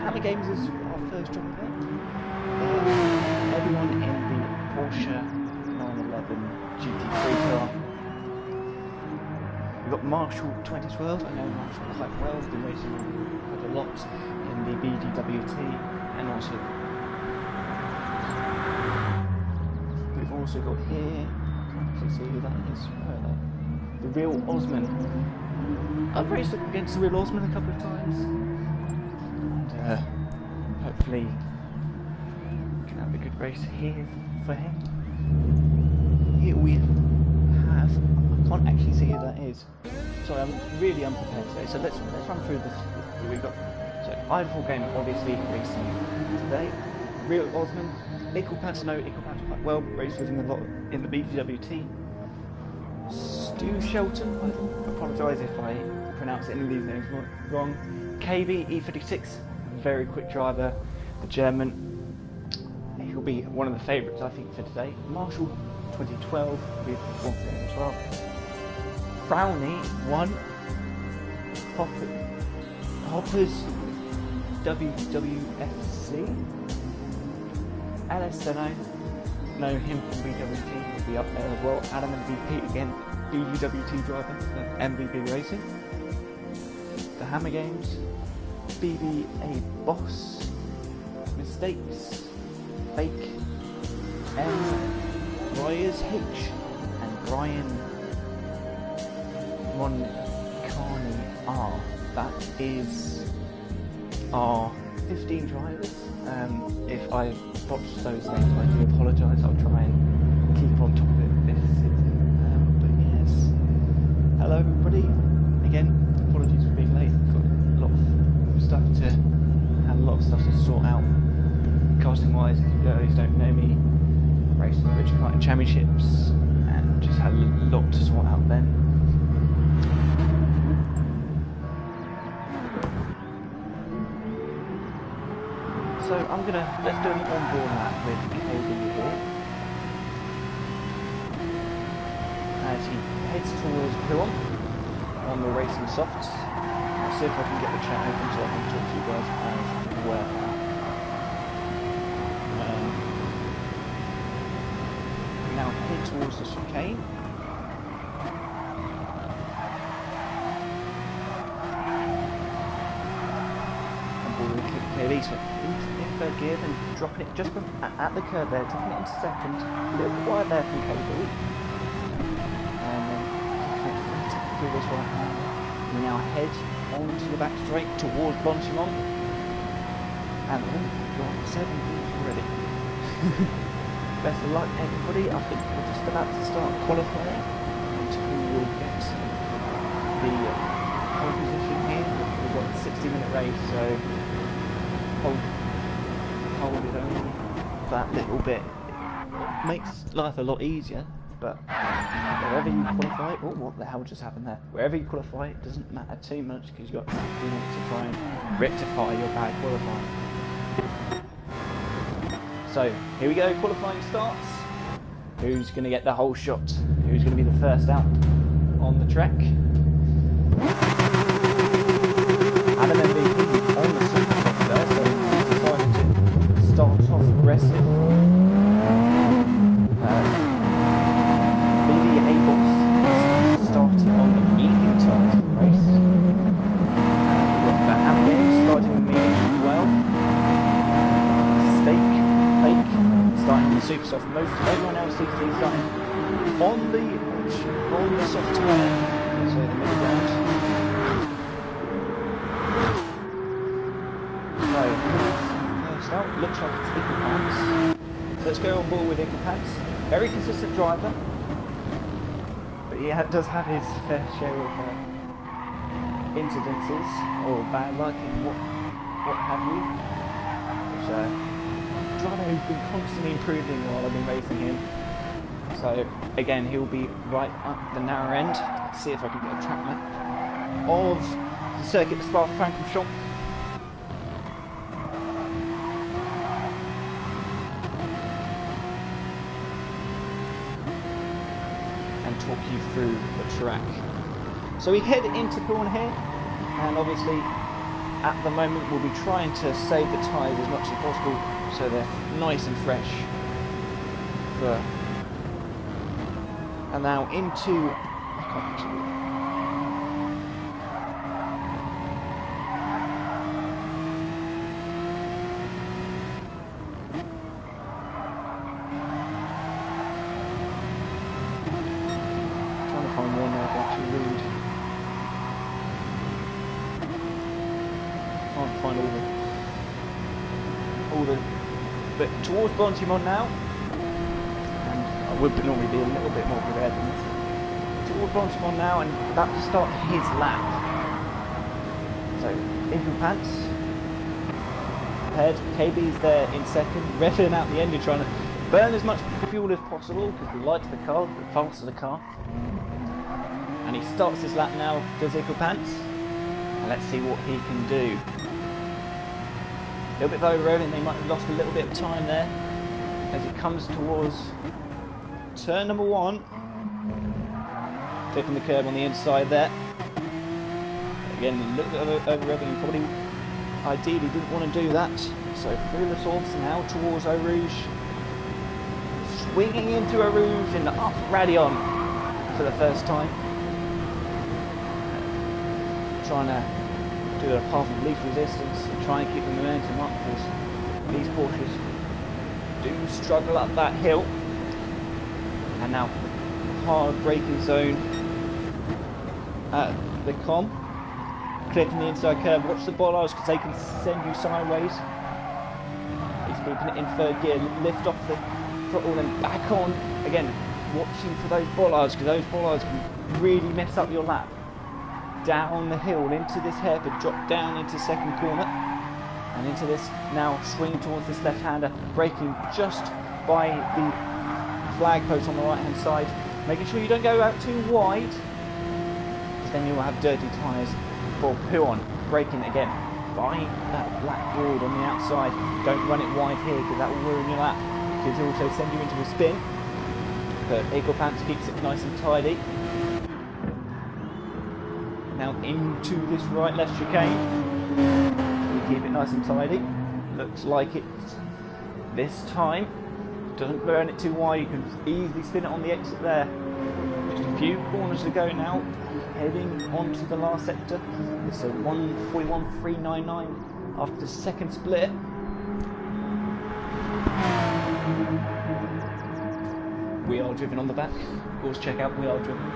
Hammer Games is our first job event. Everyone in the Porsche 911 GT3 car. We've got Marshall 2012. I know Marshall quite well. We've been racing quite a lot in the BDWT, and also we've also got here. I can't actually see who that is. Where are they? The Real Osman. I've raced against the Real Osman a couple of times, and hopefully we can have a good race here for him. Here we have, I can't actually see who that is. Sorry, I'm really unprepared today, so let's run through this. Here we go. So I4 game, obviously racing today. Real Osman, Ickle Pants, know Ickle Pants quite well, raced with him a lot in the BDWT. Stu Shelton, I apologise if I pronounce any of these names wrong. KB E36, very quick driver, the German. He'll be one of the favourites, I think, for today. Marshall 2012 with 112. Frowny 1. Hoppers WWFC. LS Steno, know him from BWT, will be up there as well. Adam MVP again, BWT driver, MVP Racing. The Hammer Games, BBA Boss, Mistakes, Fake, M, Ryers H, and Brian Moncani R. That is our 15 drivers. If I botched those names, I do apologise. I'll try and keep on top of it this season. But yes, hello everybody. Again, apologies for being late. Got a lot of stuff to sort out. Casting wise, if you guys don't know me, raced in the Richard Karting Championships and just had a lot to sort out then. So let's do an on-board lap with KB here. As he heads towards Piron on the racing softs. I'll see if I can get the chat open so I can talk to you guys as well. We now head towards the chicane. KB, so in third gear, then dropping it just at the curb there, dropping it into second, a little quiet there from KB, and then through this right hand. We now head onto the back straight towards Blanchimont, and you're on 7 wheels already. Best of luck everybody. I think we're just about to start qualifying, and we will get the pole position here. We've got a 60-minute race, so hold is only that little bit. It makes life a lot easier, but wherever you qualify, oh, what the hell just happened there? Wherever you qualify, it doesn't matter too much because you've got 2 minutes to try and rectify your bad qualifying. So, here we go, qualifying starts. Who's going to get the whole shot? Who's going to be the first out on the track? Adam MVP on the super top there, so he's decided to start off aggressive. BDA Boss is starting on the medium tyres of the race. We've got the Hammer Games starting with medium as well. Fake starting on the super soft. Most everyone else seems to be starting on the soft tyre, so the middle ground. First out, looks like it's Ickle Pants. Let's go on board with Ickle Pants. Very consistent driver, but he does have his fair share of incidences or bad luck and what have you. Which driver who's been constantly improving while I've been racing him. So again, he'll be right up the narrow end. Let's see if I can get a track map of the circuit de Spa-Francorchamps. Talk you through the track. So we head into Piron here, and obviously at the moment we'll be trying to save the tyres as much as possible so they're nice and fresh. And now into... But towards Bontimon now, and I would normally be a little bit more prepared than this. Towards Bontimon now, and about to start his lap. So, Eagle Pants ahead, KB's there in second, revving out the engine, trying to burn as much fuel as possible because the lighter the car, the faster the car. And he starts his lap now, does Eagle Pants, and let's see what he can do. A little bit of over-rolling, they might have lost a little bit of time there as it comes towards turn number 1. Flipping the curb on the inside there. Again, a little bit of over-rolling, probably ideally didn't want to do that. So through the source now towards Eau Rouge. Swinging into Eau Rouge in the up rally-on for the first time. Trying to do a path of least resistance and try and keep the momentum up because these Porsches do struggle up that hill. And now hard braking zone at the com, clipping the inside curve. Watch the bollards because they can send you sideways. He's keeping it in third gear, lift off the throttle and back on again, watching for those bollards because those bollards can really mess up your lap. Down the hill into this hairpin, drop down into second corner and into this now swing towards this left-hander, braking just by the flag post on the right hand side, making sure you don't go out too wide because then you'll have dirty tyres for Puon. Braking again by that black board on the outside, don't run it wide here because that will ruin your lap, because it'll also send you into a spin. But Eagle Pants keeps it nice and tidy. Now into this right-left chicane. We keep it nice and tidy. Looks like it this time. Doesn't burn it too wide. You can easily spin it on the exit there. Just a few corners to go now. Heading onto the last sector. It's a 141.399 after the second split. We are driven on the back. Of course, check out We Are Driven.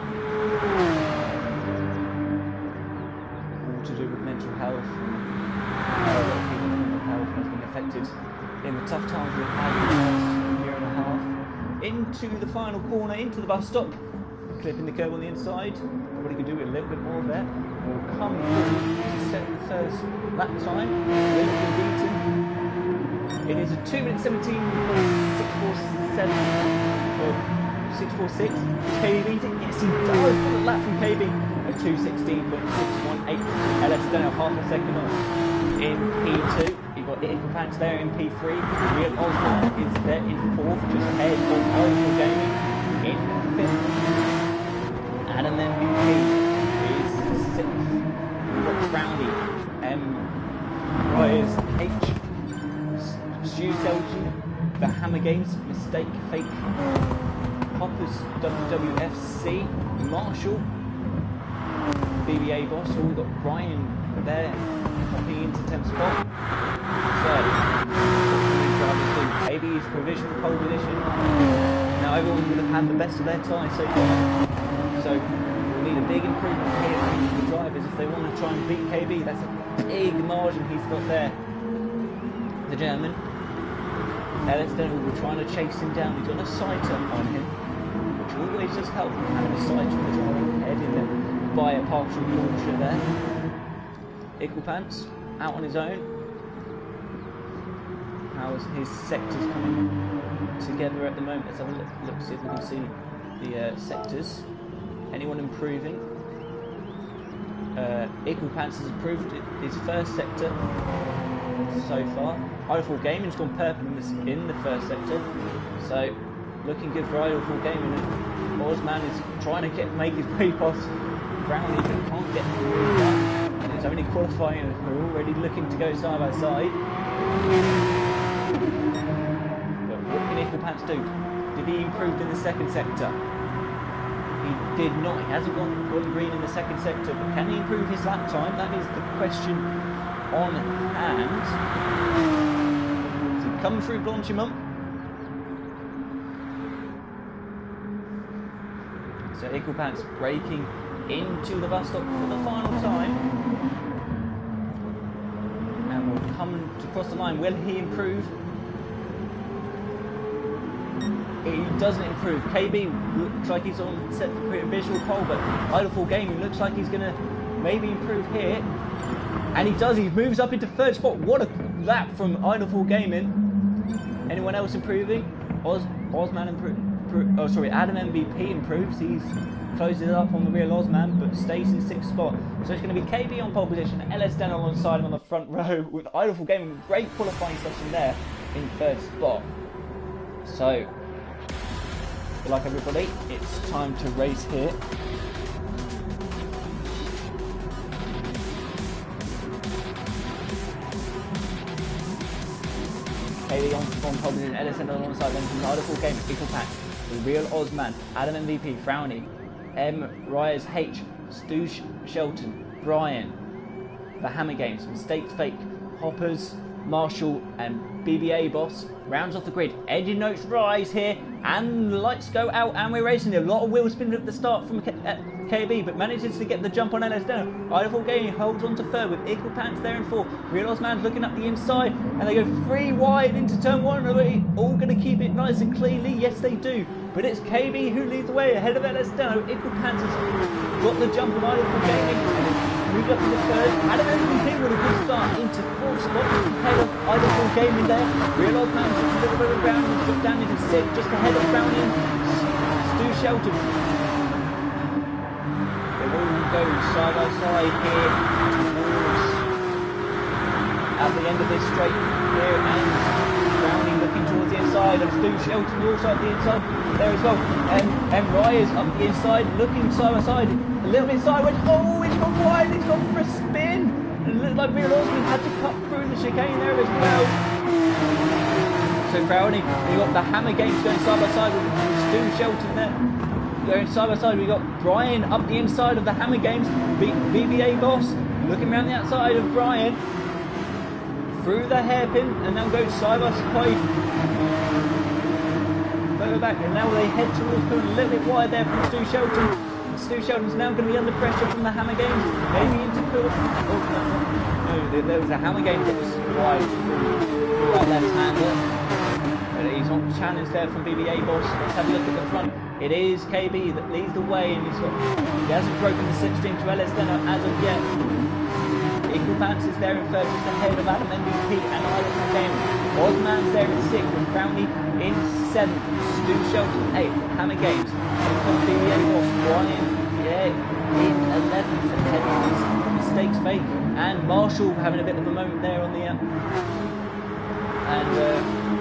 To do with mental health. A lot of people's mental health has been affected in the tough times we've had in the last year and a half. Into the final corner, into the bus stop, clipping the curb on the inside. Probably could do with a little bit more there. We'll come through to set the first lap time. Beaten. It is a 2 minute 17.647 or 646. KB beating. Yes, he does. What a lap from KB. 2:16.618. LS down half a second off in P2. You've got Eagle Pants there in P3. Real Osborne is there in 4th, just ahead of Powerful Gaming in 5th. Adam MVP is 6th. We've got Brownie, Rise H, Stu Selgi, The Hammer Games, Mistake Fake, Hoppers WWFC, Marshall, BBA boss, so we've got Ryan there hopping into 10th spot. So, AB's provisional pole position. Now everyone would have had the best of their tyres so far. So we'll need a big improvement here for the drivers if they want to try and beat KB. That's a big margin he's got there. The German. Ellis Denver will be trying to chase him down. He's got a sighter on him, which always does help having a sighter on the driver head in there. By a partial launcher there. Eagle Pants out on his own. How's his sectors coming together at the moment? Let's have a look see if we can see the sectors. Anyone improving? Eagle Pants has improved his first sector so far. Idleful Gaming's gone purple in the first sector. So looking good for Idleful Gaming. Ozman is trying to make his way past Brownie, but can't get through that. And It's only qualifying and we're already looking to go side by side. But what can Equal Pants do? Did he improve in the second sector? He did not. He hasn't gone green in the second sector, but can he improve his lap time? That is the question on hand. Has he come through Blanchimont? So Equal Pants braking into the bus stop for the final time. And will come to cross the line. Will he improve? He doesn't improve. KB looks like he's on set for a visual pole, but Idleful Gaming looks like he's going to maybe improve here. And he does. He moves up into third spot. What a lap from Idleful Gaming. Anyone else improving? Osman improved. Oh, sorry, Adam MVP improves. He's closes it up on the rear Osman, but stays in 6th spot. So it's going to be KB on pole position, LS Den alongside him on the front row, with Idleful Gaming. Great qualifying session there in 3rd spot. So, good luck everybody. It's time to race here. KB on pole position, LS Den alongside them from Idleful Gaming, Equal Pants. The real Osman, Adam MVP, Frowny, M. Ryers H, Stu Shelton, Brian, The Hammer Games, Mistakes Fake, Hoppers, Marshall, and BBA Boss. Rounds off the grid. Engine notes rise here, and the lights go out, and we're racing. A lot of wheel spin at the start from KB, but manages to get the jump on LS Deno. Idleful Gaming holds on to 3rd with Equal Pants there in 4th. Real Osman's looking up the inside, and they go 3 wide into turn 1. Are they all going to keep it nice and cleanly? Yes, they do. But it's KB who leads the way ahead of LS Deno. Equal Pants has got the jump on Idleful Gaming, and then moved up into 3rd. Adam MVP with a good start into 4th spot. Ahead of Idleful Gaming there. Real Osman took a little bit of ground and dropped down into 6th, just ahead of Brownie and Stu Shelton. Go side by side here towards at the end of this straight here, and Browning looking towards the inside, and Stu Shelton also at the inside there as well, and Ryers up the inside looking side by side, a little bit sideways. Oh, he's gone wide, he's gone for a spin, and it looked like Real Osman had to cut through the chicane there as well. So Browning, you got the Hammer Games going side by side with Stu Shelton there. Going side by side, we got Brian up the inside of the Hammer Games, BBA Boss looking around the outside of Brian through the hairpin, and now goes side by side further back, and now they head towards going a little bit wide there from Stu Shelton. Stu Shelton's now going to be under pressure from the Hammer Games, maybe into Phil. Oh no, there was a Hammer Games that was wide through that left hander. He's on challenge there from BBA Boss. Let's have a look at the front. It is KB that leads the way, and he hasn't broken the slipstream to LS Deno as of yet. Equal Pants is there in 3rd, just ahead of Adam MVP and Idleful Gaming. Osman's there in 6th, with Brownie in 7th, Stu Shelton 8th, Hammer Games. BBA Boss, Brian in 11th, ahead of Mistakes Fake, and Marshall having a bit of a moment there on the and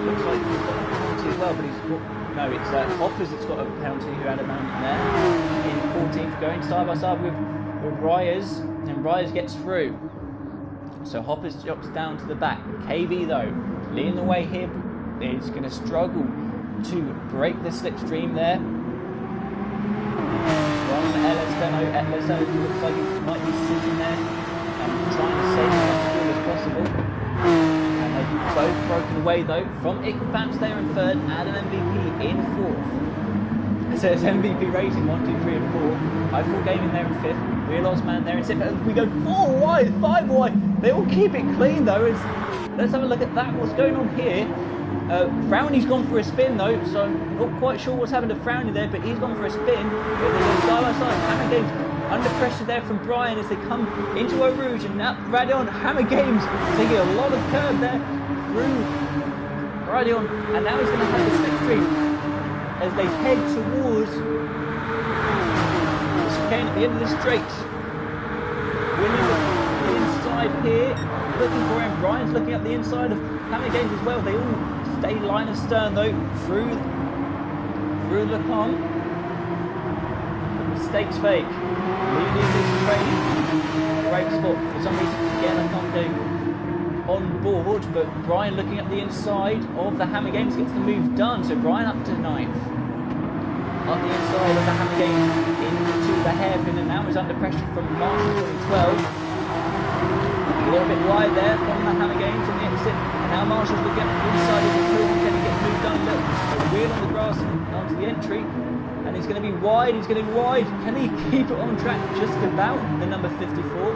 looks like he's got a penalty as well, but he's got, no, it's Hoppers that's got a penalty who had a moment there in 14th, going side by side with Ryers, and Ryers gets through. So Hoppers drops down to the back. KB though, leading the way here, is going to struggle to break the slipstream there. From LS Deno looks like he might be sitting there and trying to save as much fuel as possible. Both broken away though from Equal Pants there in 3rd, Adam MVP in 4th. So it's MVP Racing 1, 2, 3 and 4. Idleful Gaming there in 5th, Real Osman there in 6th. We go 4 wide, 5 wide. They all keep it clean though. Let's have a look at that. What's going on here? Frowny's gone for a spin though, so I'm not quite sure what's happened to Frowny there, but he's gone for a spin. But they go side by side. Hammer Games under pressure there from Brian as they come into Eau Rouge, and now Radion, Hammer Games taking a lot of curve there through Radion, and now he's going to have the slipstream as they head towards the chicane at the end of the straight. William the inside here, looking for him. Brian's looking up the inside of Hammer Games as well. They all stay line of stern though through the con. Mistakes Fake leading this train brake spot. For some reason, again, I can't go on board, but Brian looking at the inside of the Hammer Games gets the move done. So Brian up to 9th. Up the inside of the Hammer Games into the hairpin, and now is under pressure from Marshall in 12. A little bit wide there from the Hammer Games on the exit, and now Marshall's looking at the inside of the corner. Can he get the move done? Look, a wheel on the grass onto the entry, and he's going to be wide. He's getting wide. Can he keep it on track? Just about the number 54.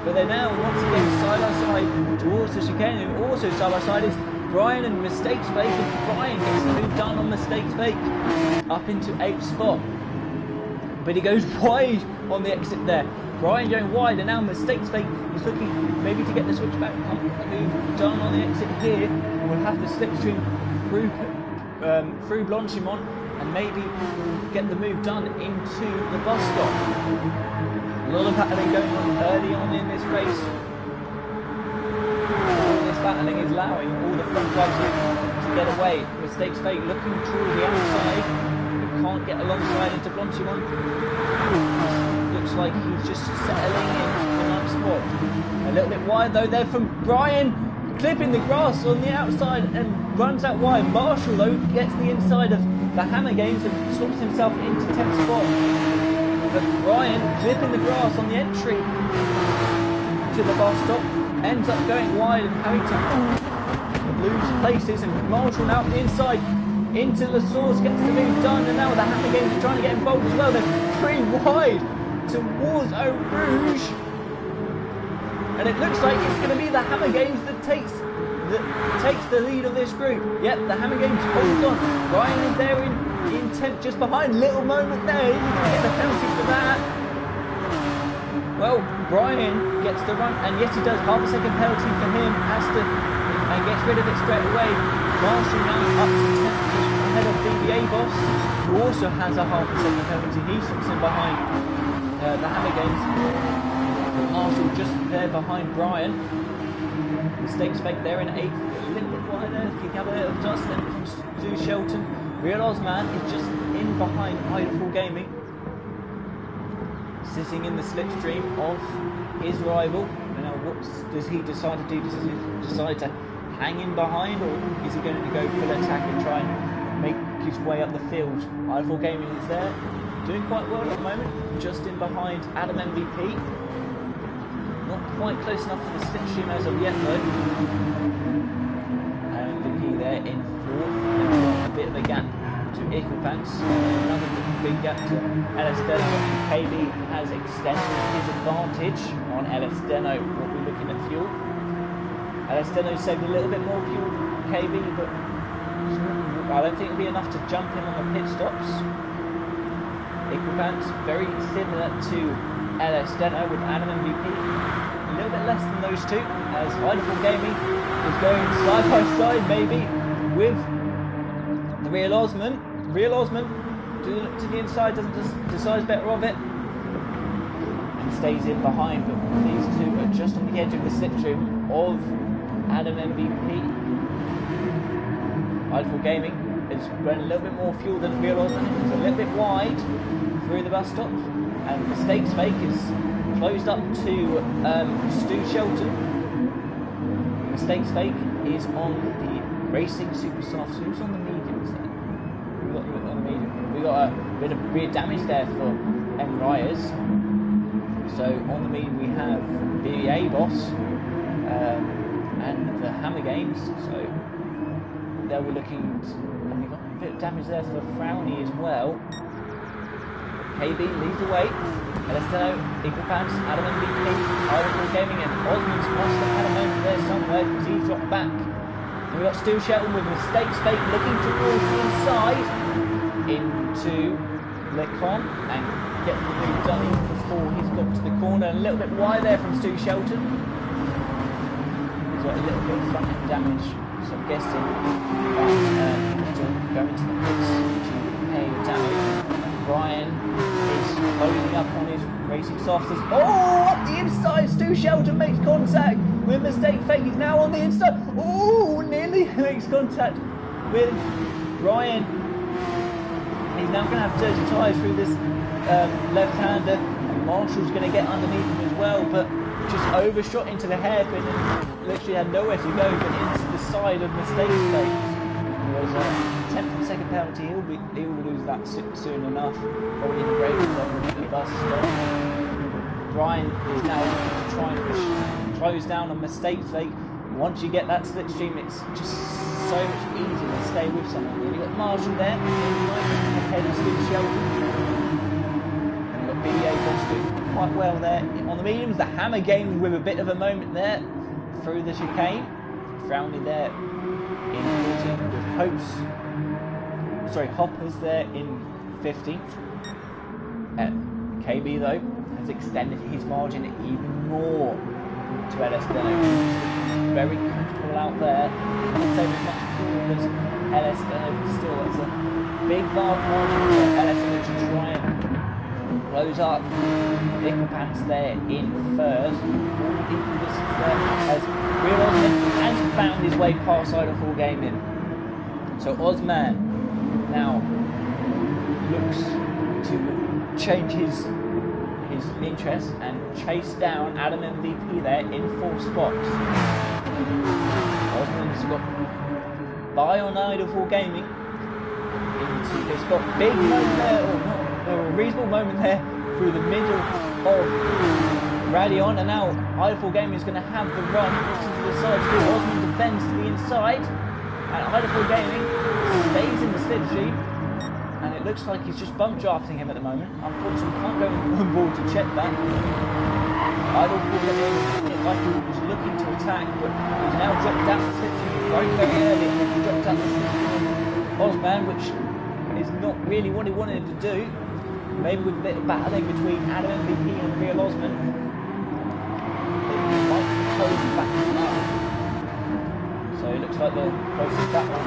But they're now once again side by side towards the chicane, and also side by side is Brian and Mistakes Fake, and Brian gets the move done on Mistakes Fake up into 8th spot. But he goes wide on the exit there. Brian going wide, and now Mistakes Fake is looking maybe to get the switchback move done on the exit here. And we'll have the slipstream through Blanchimont and maybe get the move done into the bus stop. A lot of battling going on early on in this race. All this battling is allowing all the front drivers to get away. Mistakes Fake looking towards the outside, but can't get alongside into Blanchimont. Looks like he's just settling in the 9th spot. A little bit wide though there from Brian, clipping the grass on the outside and runs out wide. Marshall though gets the inside of the Hammer Games and swaps himself into 10th spot. But Brian clipping the grass on the entry to the bus stop ends up going wide and having to lose places, and Marshall now up the inside into the source, gets the move done, and now the Hammer Games are trying to get involved as well. They're 3 wide towards Eau Rouge, and it looks like it's going to be the Hammer Games that takes the lead of this group. Yep, the Hammer Games hold on. Brian is there in 10th, just behind. Little moment there. He's going to get the penalty for that. Well, Brian gets the run, and yes, he does. Half a second penalty for him. And gets rid of it straight away. Marshall now up to 10th, just ahead of BBA Boss, who also has a half a second penalty. He sits in behind the Hammer Games. Marshall just there behind Brian. Mistakes Fake there in 8th, a little bit wider, kicking up a bit of dust. Then comes Stu Shelton. Real Ozman is just in behind Idleful Gaming, sitting in the slipstream of his rival. Now, what does he decide to do? Does he decide to hang in behind, or is he going to go full attack and try and make his way up the field? Idleful Gaming is there, doing quite well at the moment, just in behind Adam MVP. Not quite close enough to the slipstream as of yet though. And MVP there in 4th, a bit of a gap to Equipants, another big gap to LS Deno. KB has extended his advantage on LS Deno. What we're looking at fuel. LS Deno saved a little bit more fuel than KB, but I don't think it'll be enough to jump him on the pit stops. Equipants very similar to LS Deno with Adam MVP. A little bit less than those two, as Idleful Gaming is going side by side maybe with the Real Osman. Real Osman to the inside, decides better of it and stays in behind, but these two are just on the edge of the slipstream of Adam MVP. Idleful Gaming is running a little bit more fuel than Real Osman. It's a little bit wide through the bus stop, and Mistakes Fake is closed up to Stu Shelton. Mistakes Fake is on the Racing Supersofts. Who's on the mediums then? We got on the medium. We got a bit of rear damage there for M. Ryers. So on the medium we have BBA Boss and the Hammer Games. So there we're looking. And we got a bit of damage there for Frowny as well. KB leads the way. Elesteno, Equipants, Adam MVP, Idleful Gaming, and Osman's must have had a moment there somewhere because he dropped back. And we've got Stu Shelton with Mistakes Fake looking towards the inside into Lecon and get the move done before he's got to the corner. A little bit wide there from Stu Shelton. He's got a little bit of front end damage, so I'm guessing going to the pits to pay damage. Brian is closing up on his racing softers. Oh, up the inside, Stu Shelton makes contact with Mistake Fake. He's now on the inside. Oh, nearly makes contact with Brian. He's now going to have dirty tyres through this left-hander. Marshall's going to get underneath him as well, but just overshot into the hairpin and literally had nowhere to go but into the side of Mistake Space. It was a 10th and second penalty. He'll lose that soon enough. Probably the greatest one with us. Brian is now looking to try and close down on Mistake Fake. Once you get that slipstream, it's just so much easier to stay with someone. You've got Marshall there, ahead of Steve Shelton. And you've got BDA Boss doing quite well there. On the mediums, the Hammer gained with a bit of a moment there through the chicane. Frowning there in 14th with Hoppers there in 15th. KB though has extended his margin even more to LS Deno. Very comfortable out there. I would say as much fuel as LS Deno, still it's a big margin for LS Deno to try and close up. Nickel Pants there in third. Equal distance there as Real Osman has found his way past Idle Full Gaming. So Osman now looks to change his interest and chase down Adam MVP there in 4th spot. Osman's got by on Idle Full Gaming. It's got big moment there, or a reasonable moment there through the middle of Radion, and now Idle Full Gaming is going to have the run to the side. Still, Osman defends to the inside, and Idle Full Gaming stays in the slipstream. And it looks like he's just bump drafting him at the moment. Unfortunately, can't go on board to check that. Idle Full Gaming, like he was looking to attack, but he's now dropped down the slipstream very, very early. And he dropped down the slipstream Osman, which is not really what he wanted to do. Maybe with a bit of battling between Adam MVP and Real Osman, it might close back up. So it looks like the closest battle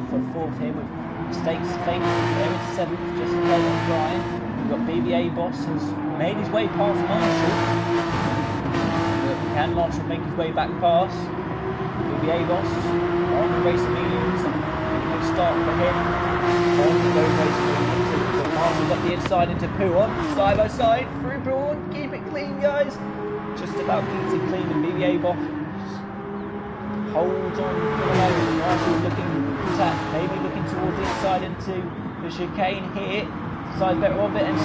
for 4th here with Mistakes Fake there in 7th, just ahead of Brian. We've got BBA Boss has made his way past Marshall. Can Marshall make his way back past? BBA Boss on the race mediums. Good start for him. On the go race mediums. So Marshall's up the inside into Puon. Side by side through Puon. Keep it clean, guys. Just about keeps it clean. And BBA Boss holds on for the moment. Marshall's looking to attack, maybe looking towards the inside into the chicane here. Decides better of it and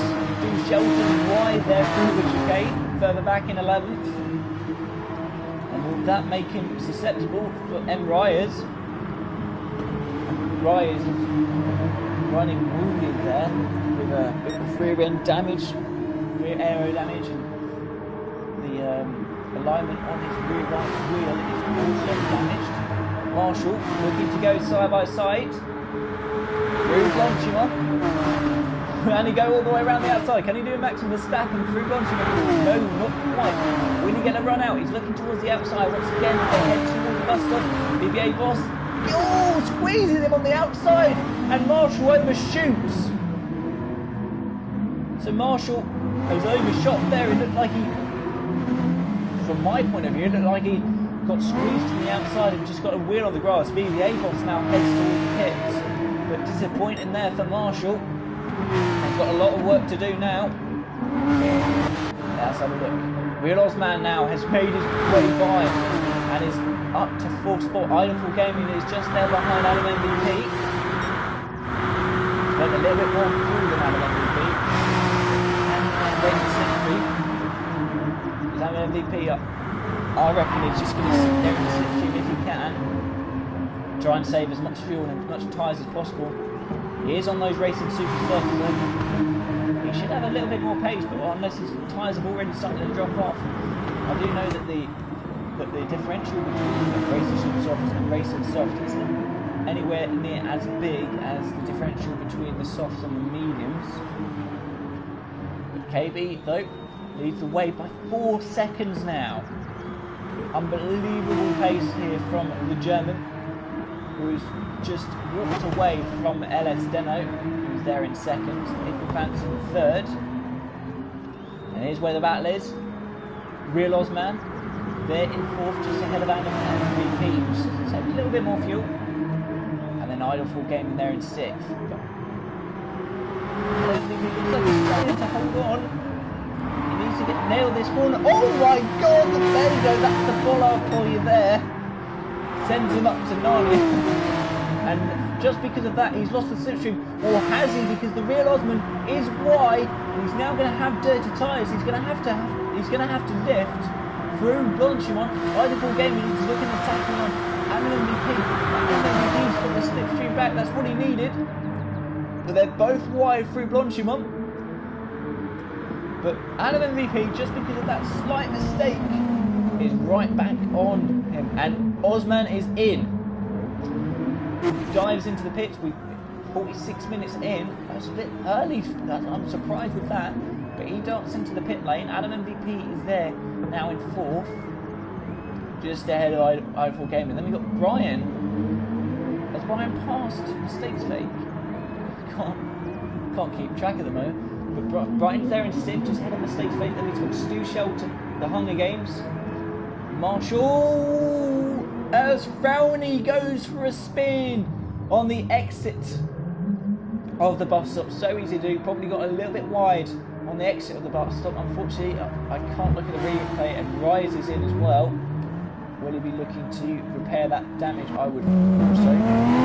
do Shelton wide there through the chicane, further back in 11th. And will that make him susceptible for M. Ryers? Ryers is running wounded there with a bit of rear end damage, rear aero damage, and the alignment on his rear right wheel is also damaged. Marshall looking to go side by side through Blanchimont. Can he go all the way around the outside? Can he do a Maximum Verstappen through Blanchimont? No, not quite. Will he get a run out? He's looking towards the outside once again. They head towards the bus stop. BBA Boss, oh, squeezes him on the outside, and Marshall overshoots. So Marshall has overshot there. It looked like he, from my point of view, it looked like he got squeezed to the outside and just got a wheel on the grass. BBA Boss now heads towards the pits, but disappointing there for Marshall. He's got a lot of work to do now. Let's have a look. Real Osman now has made his way by and is up to 4th spot. Idle Full Gaming is just there behind Adam MVP. Went a little bit more through than Adam MVP. And waiting 6th. Is Adam MVP up? I reckon he's just going to sit there in the slipstream if he can. Try and save as much fuel and as much tyres as possible. He is on those racing super softs, so he should have a little bit more pace, but unless his tyres have already started to drop off. I do know that the differential between racing super softs and racing soft isn't anywhere near as big as the differential between the softs and the mediums. But KB, though, leads the way by 4 seconds now. Unbelievable pace here from the German, who's just walked away from LS Deno, who's there in 2nd, Nickel Pants in 3rd. And here's where the battle is. Real Osman, there in 4th, just ahead of Adam MVP, so a little bit more fuel. And then Idle Full Gaming there in 6th. I don't think he looks like he's trying to hold on. to get nailed this corner. Oh my god, there you go, that's the follow for you there. Sends him up to Narnia. And just because of that, he's lost the slipstream. Or has he? Because the real Osman is wide. And he's now going to have dirty tyres. He's going to have to lift through Blanchimont. Idle Gaming is looking at tackling on Adam MVP. MVP's got the slipstream back. That's what he needed. But they're both wide through Blanchimont. But Adam MVP, just because of that slight mistake, is right back on him. And Osman is in. Dives into the pits with 46 minutes in. That's a bit early. I'm surprised with that. But he darts into the pit lane. Adam MVP is there now in 4th. Just ahead of Idle Gaming. Then we've got Brian. Has Brian passed Mistakes Fake? Can't keep track of the moment. But Brian's there in 6th, just ahead of Mistakes Fake. Then we've got Stu Shelton, the Hunger Games. Marshall, as Frowney goes for a spin on the exit of the bus stop. So easy to do, probably got a little bit wide on the exit of the bus stop. Unfortunately, I can't look at the replay, and rises in as well. Will he be looking to repair that damage? I would also.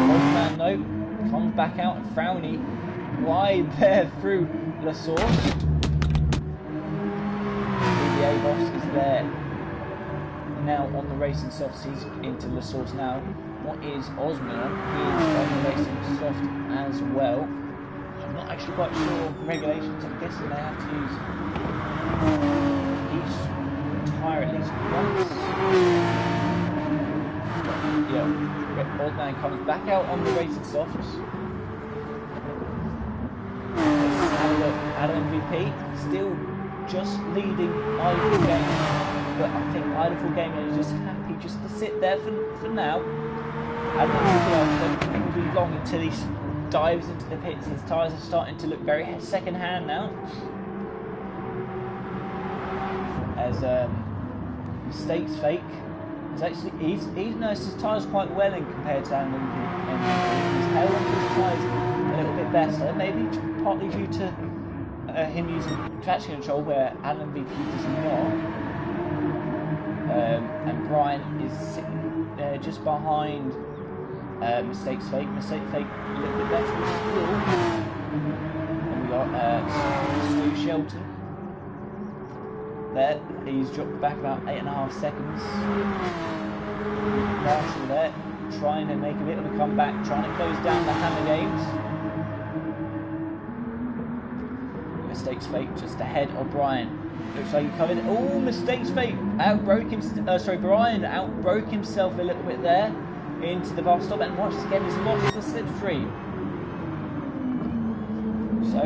Postman though, comes back out, and Frowney wide there through La Source. The boss is there now on the racing softs. He's into La Source now. What is Osman on? He is on the racing soft as well. I'm not actually quite sure of the regulations. I'm guessing they have to use each tyre at least once. Yeah, Osman comes back out on the racing softs. Let's have a look. Adam MVP still just leading Idle Gaming, but I think Idle Gaming is just happy just to sit there for now. Adam MVP, I don't think it will be long until he dives into the pits. His tyres are starting to look very second hand now. As Mistakes Fake is actually he's nursed his tyres quite well in compared to Adam MVP. He's held onto his tyres a little bit better, maybe partly due to him using traction control where Adam MVP does not. And Brian is sitting just behind Mistakes Fake. Mistakes Fake a little bit better with fuel. And we got Stu Shelton. There, he's dropped back about 8.5 seconds. Marshall there, trying to make a bit of a comeback, trying to close down the Hammer Games. Mistakes Fake just ahead of Brian. Looks like he covered. Oh, Mistakes Fake outbroke him. Brian outbroke himself a little bit there into the bus stop, and once again he's lost the slipstream. So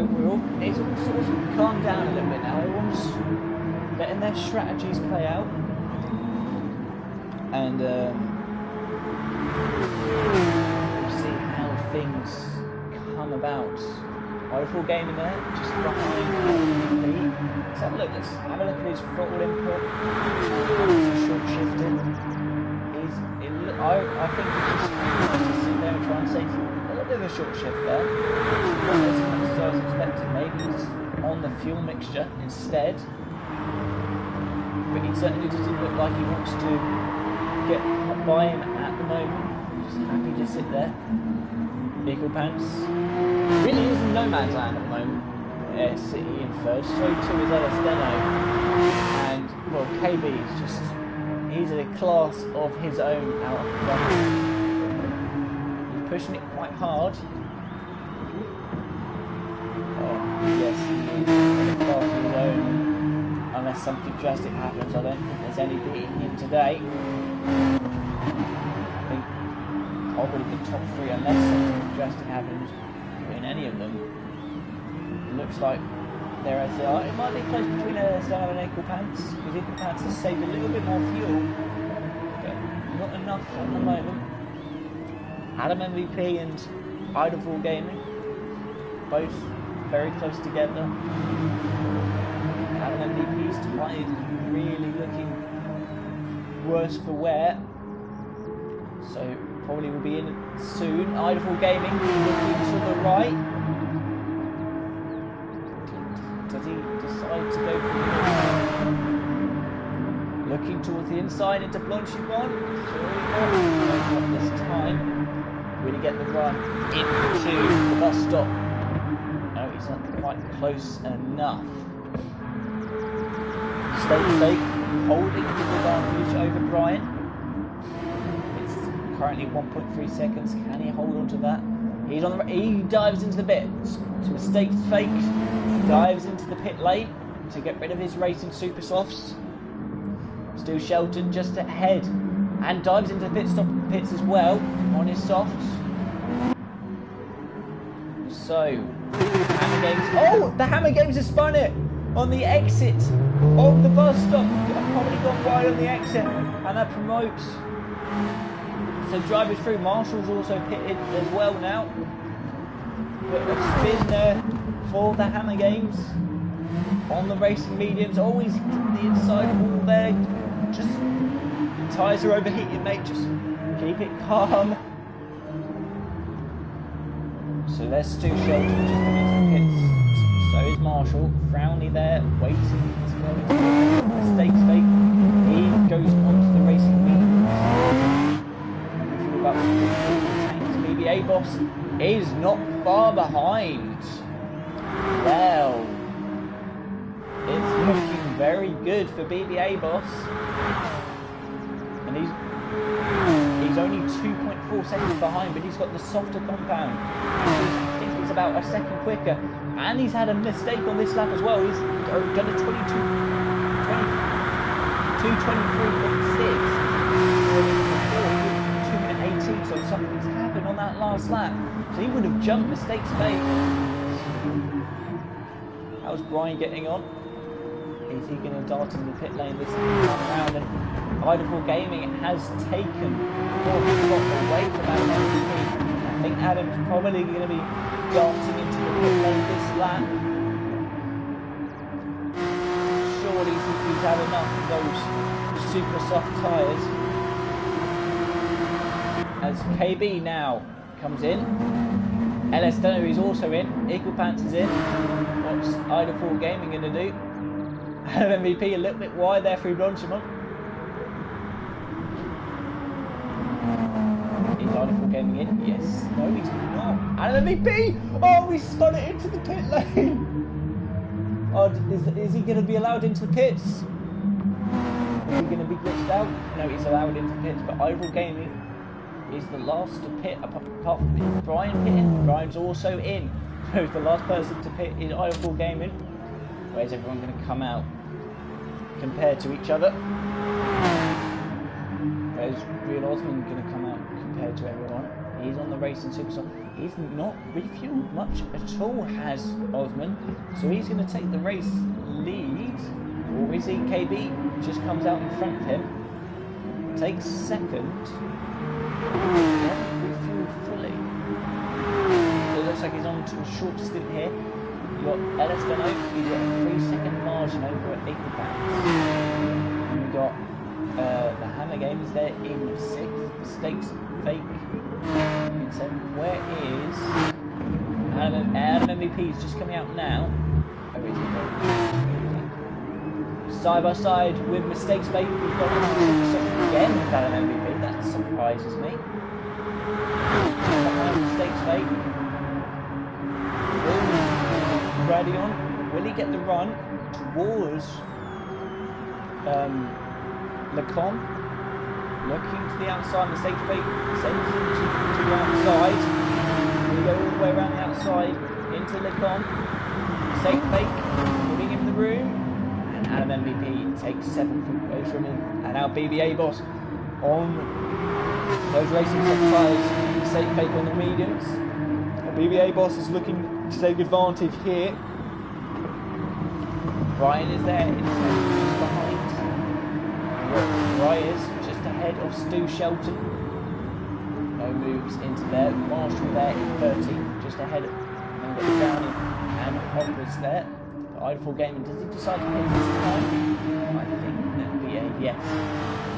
it's all sort of calmed down a little bit now. Everyone's letting their strategies play out, and we'll see how things come about. Idle Gaming there, just behind MVP. Let's have a look. Let's have a look at his throttle input. Short shifting. I think he's just sit there and try and save a little bit of a short shift there. Not as much as I was expecting. Maybe he's on the fuel mixture instead. But he certainly doesn't look like he wants to get by him at the moment. Just happy to sit there. Vehicle Pants really is in no man's land at the moment. City in 3rd, so too is Elesteno. And well, KB is just, he's in a class of his own out of the front. He's pushing it quite hard. Oh yes, he's in a class of his own. Unless something drastic happens, I don't think there's any beating him today. I think probably the top 3, unless something drastic happens between any of them. It looks like they're as they are. It might be close between Elesteno and Equal Pants, because Equal Pants has saved a little bit more fuel, but not enough at the moment. Adam MVP and Idle Gaming, both very close together. Adam MVP's tyre is really looking worse for wear, so probably will be in soon. Idle Gaming looking to the right. Does he decide to go for the inside into Blanchimont. Not this time. Will he get the run into the bus stop? No, he's not quite close enough. Stake holding the advantage over Brian. It's currently 1.3 seconds. Can he hold on to that? He dives into the pit. So Mistakes Fake dives into the pit lane to get rid of his racing super softs. Still Shelton just ahead and dives into the pits as well on his softs. So Hammer Games. Oh, the Hammer Games has spun it on the exit of the bus stop. Probably gone wide on the exit, and that promotes. So drivers through. Marshall's also pitted as well now. But a spin there for the Hammer Games on the racing mediums. Always the inside wall there. Just tyres are overheating, mate. Just keep it calm. So there's Stu Shelton just coming into the pits. So is Marshall. Frowney there, waiting to go into the Mistakes Fake. He goes onto the racing mediums. About BBA Boss is not far behind. Well, it's looking very good for BBA Boss, and he's only 2.4 seconds behind, but he's got the softer compound. I think he's about a second quicker, and he's had a mistake on this lap as well. He's done a 2:23.6. So something's happened on that last lap. So he would have jumped Mistakes Fake. How's Brian getting on? Is he going to dart in the pit lane this time around? And Idaho Gaming has taken fourth spot away from Adam MVP. I think Adam's probably going to be darting into the pit lane this lap. Surely he's had enough of those super soft tyres. As KB now comes in. LS Dunno is also in. Equal Pants is in. What's Idaho Gaming going to do? Adam MVP a little bit wide there through Blanchimont. Is Idaho Gaming in? Yes. No, he's not. Adam MVP! Oh, he spun it into the pit lane. Oh, is he going to be allowed into the pits? Is he going to be glitched out? No, he's allowed into the pits, but Idaho Gaming is the last to pit, apart from Brian pitting. Brian's also in. So he's the last person to pit in Idaho Gaming. Where's everyone going to come out compared to each other? Where's Real Osman going to come out compared to everyone? He's on the racing superstar. He's not refueled much at all, has Osman. So he's going to take the race lead. Or is he? KB just comes out in front of him. Takes second. Refueled fully. So it looks like he's on to a short stint here. You've got LS Dunno, he's got a 3-second margin over at Equal Pants. And we've got the Hammer Games there in 6th. Mistakes Fake in 7th. Where is Adam MVP? Is just coming out now. Oh, is he? Side by side with Mistakes Fake, we've got again with Adam MVP. That surprises me. Mistakes Fake. Ready on. Will he get the run towards Lacombe? Looking to the outside. Mistakes Fake sends him to the outside. We go all the way around the outside into Lacombe. Mistakes Fake giving him the room. And Adam MVP takes 7th away from him. And now BBA Boss on those racing tyres. Mistakes Fake on the mediums. And BBA Boss is looking to take advantage here. Brian is there, just behind. Brian's just ahead of Stu Shelton. No moves into there. Marshall there in 30, just ahead of Downey and Hoppers there. But Idaho Gaming, does he decide to pit this time? I think that would be a yes.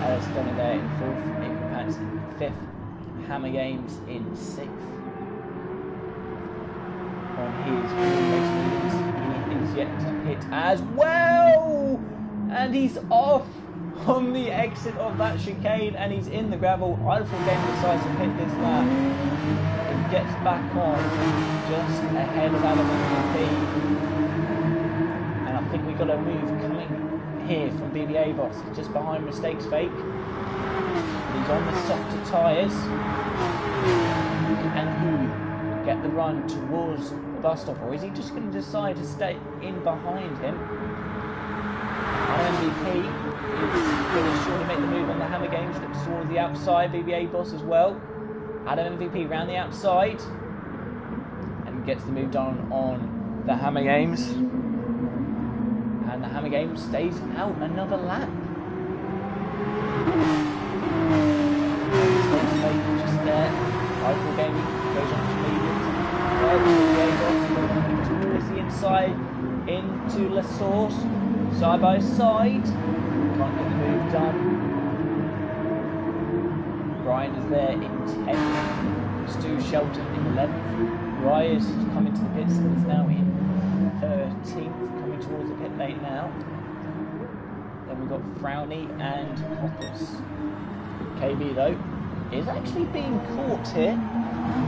Alice Dunner there in 4th, Equal Pants in 5th, Hammer Games in 6th. On his race, he is yet to hit as well, and he's off. on the exit of that chicane, and he's in the gravel. Idle Game decides to hit this lap. He gets back on just ahead of Adam MVP. And I think we've got a move coming here from BBA Boss. He's just behind Mistakes Fake. He's on the softer tyres. Can he get the run towards the bus stop, or is he just going to decide to stay in behind him? MVP is going to surely make the move on the Hammer Games, looks towards the outside, BBA Boss as well. Adam MVP round the outside and gets the move done on the Hammer Games. And the Hammer Games stays out another lap. Just there. Rifle Gaming goes on to mediums. Towards the inside into La Source. Side by side. Can't get the move done. Brian is there in 10th. Stu Shelton in 11th. Ryers has come into the pits and is now in 13th. Coming towards the pit lane now. Then we've got Frowny and Hoppers. KB though is actually being caught here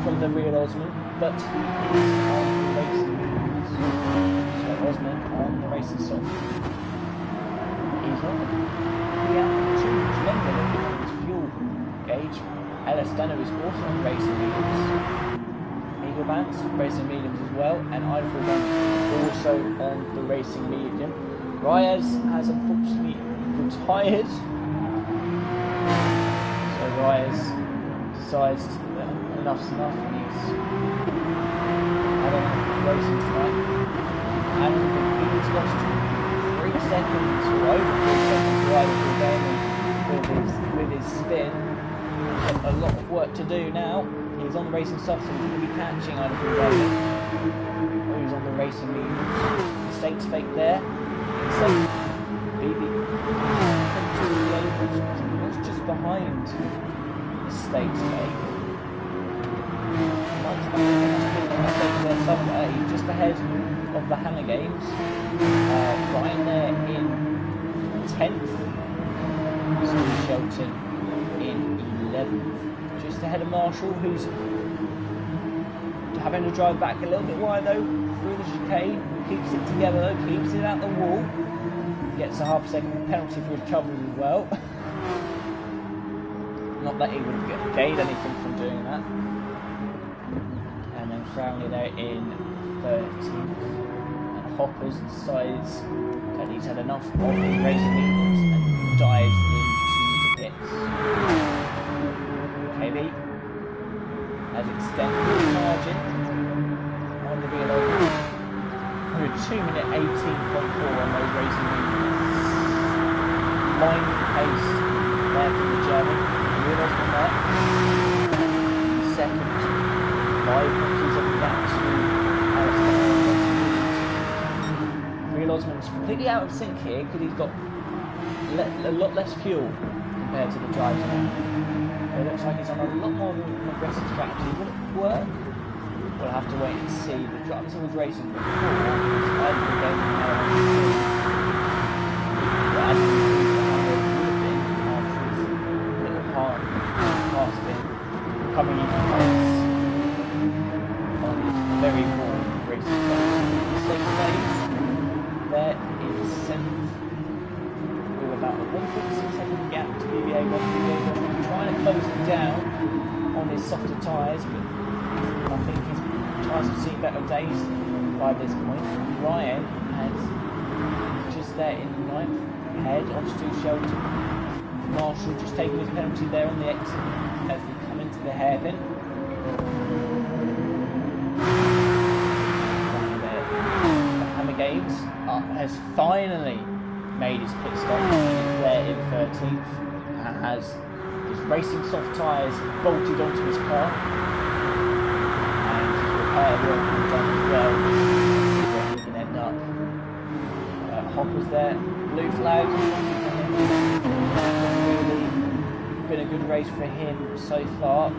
from the real Osman, but he is on the racing wheels. So Osman on the racing soft. He's not too much longer than his fuel gauge. LS Dano is also on racing mediums. Eagle Vance racing mediums as well, and Idle Vance also on the racing medium. Reyes has unfortunately retired. Reyes decides enough's enough, and he's having racing tonight. And he's lost 3 seconds, or over 3 seconds, right with his spin. A lot of work to do now. He's on the racing soft, so he's going to be catching either from David. Who's on the racing medium. Mistakes Fake there. BB was just behind Mistakes Fake. He's just ahead of the Hammer Games. Ryan there in 10th. Stu Shelton in 11th. Just ahead of Marshall, who's having to drive back a little bit wide though through the chicane. Keeps it together though, keeps it out the wall. Gets a half-second penalty for his troubles as well. Not that he would have gained anything from doing that. And then Frownley there in 13th. And Hoppers decides that he's had enough of the racing mediums and dives into the pits. KB has extended the margin on the real over. 2:18.4 on those racing mediums. Line pace there from the German. Real Osman there. Second. 5 punches of the gap to Real Osman's completely out of sync here because he's got a lot less fuel compared to the driver now. It looks like he's on a lot more of an aggressive strategy. Will it work? We'll have to wait and see. The drivers who was racing before was either the game now on the but as we see, the Hammer would have been after his little hard pass spin coming into place on his very warm racing track. Mistakes Phase there in 7th with about a 1.6 second gap to BBA. Trying to close it down on his softer tyres, but I think his tyres have seen better days by this point. Ryan has just there in 9th, head of Stu Shelton. Marshall just taking his penalty there on the exit as they come into the hairpin. The Hammer Games has finally made his pit stop. He's there in 13th and has his racing soft tyres bolted onto his car. Work done as well, where he can end up. Hopper's there, blue flag. Really been a good race for him so far.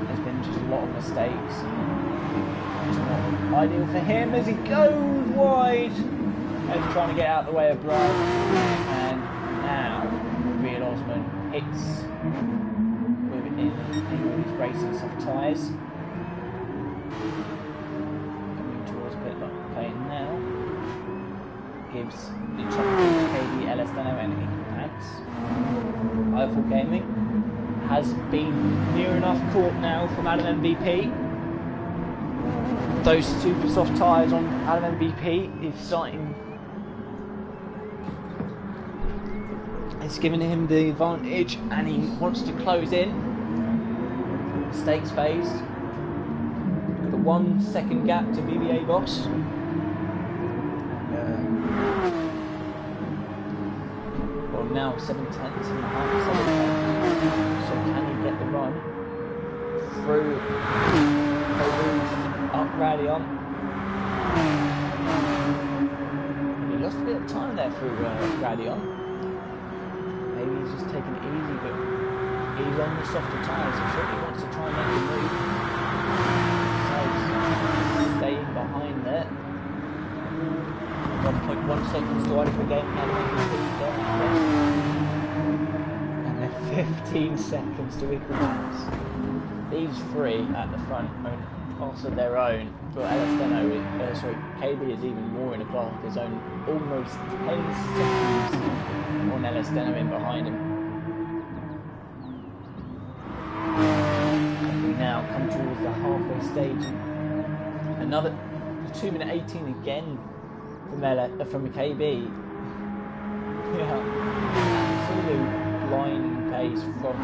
There's been just a lot of mistakes. It's not ideal for him as he goes wide Ed's trying to get out of the way of Brian. And now, Real Osman hits within his racing soft tyres. Coming towards pit lane now. Gives the chance to KB Elestano and Pants. Eiffel Gaming has been near enough caught now from Adam MVP. Those super soft tyres on Adam MVP is starting. It's giving him the advantage and he wants to close in. Stakes phase. The 1 second gap to BBA Boss. Well, now 7 tenths and a half, 7 tenths. So can he get the run through up Radion? He lost a bit of time there through Radion. Maybe he's just taking it easy, but he's on the softer tyres. He certainly wants to try and make a move. So he's staying behind there. 1.1 seconds to idle for game. And then 15 seconds to equal balance. These three at the front own class of their own, but KB is even more in a class of his own, almost 10 seconds on Elestano in behind him. And we now come towards the halfway stage. Another 2 minute 18 again from KB. Yeah, absolute blinding pace from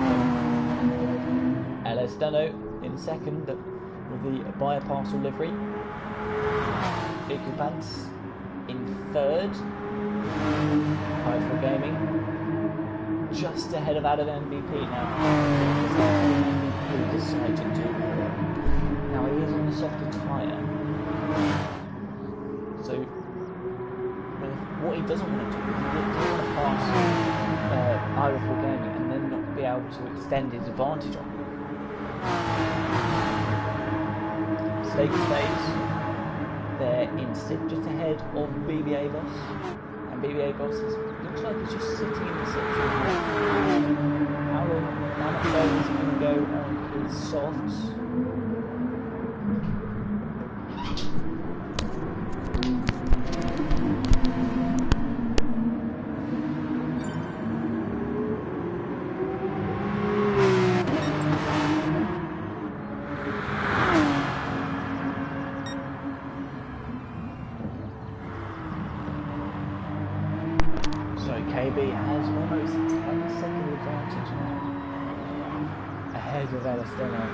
Elestano in second with the Bioparcel livery. Icubans in third. Eiffel Gaming just ahead of Adam MVP now. Who decided to do now he is on the softer tyre. So what he doesn't want to do is he doesn't want to pass Eiffel Gaming and then not be able to extend his advantage on him. Stakes phase. They're in sixth, just ahead of BBA Boss. And BBA Boss looks like he's just sitting in the sixth. How much further is he going to go on his softs? KB has almost 10 second advantage now. Ahead of Elestano.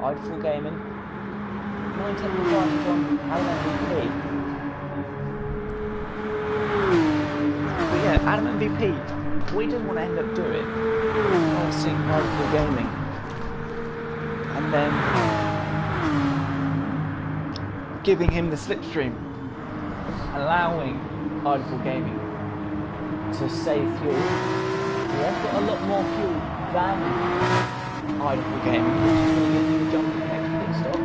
Eiffel Gaming. 9 10 advantage on Adam MVP. But yeah, Adam MVP, what he doesn't want to end up doing, passing Eiffel Gaming. And then giving him the slipstream. Allowing Eiffel Gaming to save fuel. They've got a lot more fuel than Eiffel Gaming, which is going to give you a jump in the next pit stop.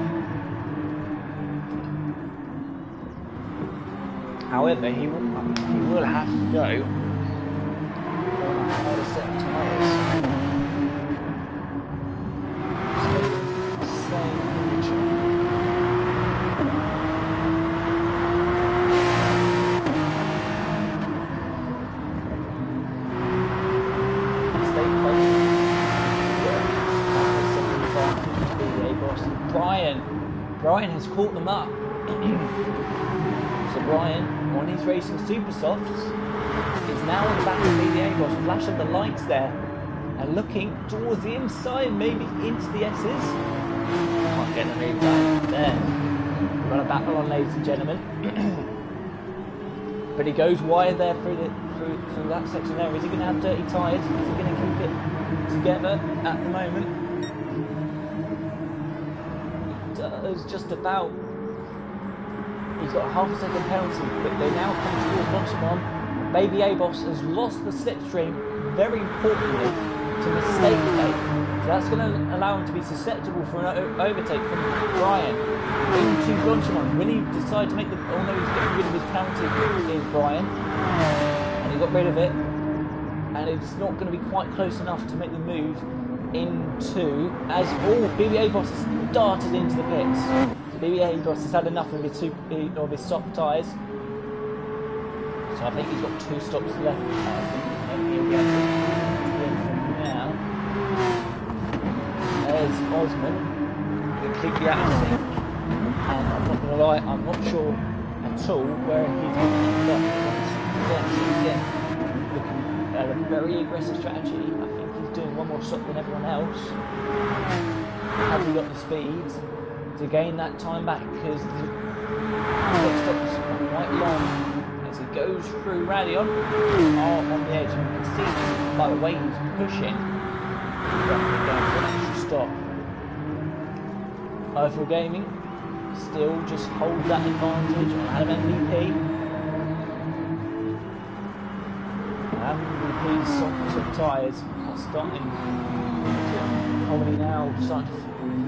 However, he will have to go on a harder set of tyres. Same position. Brian has caught them up. So Brian, on his racing super softs, is now on the back of BBA Boss, flash of the lights there, and looking towards the inside, maybe into the S's. Can't get the read right there. We've got a battle on, ladies and gentlemen. But he goes wide there through that section there. Is he going to have dirty tyres? Is he going to keep it together at the moment? Just about. He's got a half a second penalty, but they now come towards Bonsamon. Baby A-Boss has lost the slipstream, very importantly, to mistake lane. So that's going to allow him to be susceptible for an overtake from Brian into Bonsamon. When he decides to make the... Oh no, he's getting rid of his penalty is Brian, and he got rid of it, and it's not going to be quite close enough to make the move into, as BBA Boss has darted into the pits. So BBA Boss has had enough of his soft tyres, so I think he's got 2 stops left. I think he'll get it from now. There's Osman, completely out of sync, and I'm not going to lie, I'm not sure at all where he's going to end up. Again, looking at a very aggressive strategy. I think he's doing one more stop than everyone else. Has he got the speed to gain that time back? Because the stops are quite long. As he goes through Radion, on the edge, and you can see by the way he's pushing, he's definitely going for an extra stop. Overall Gaming still just hold that advantage on Adam MVP. MVP's soft tyres are starting to probably now starting to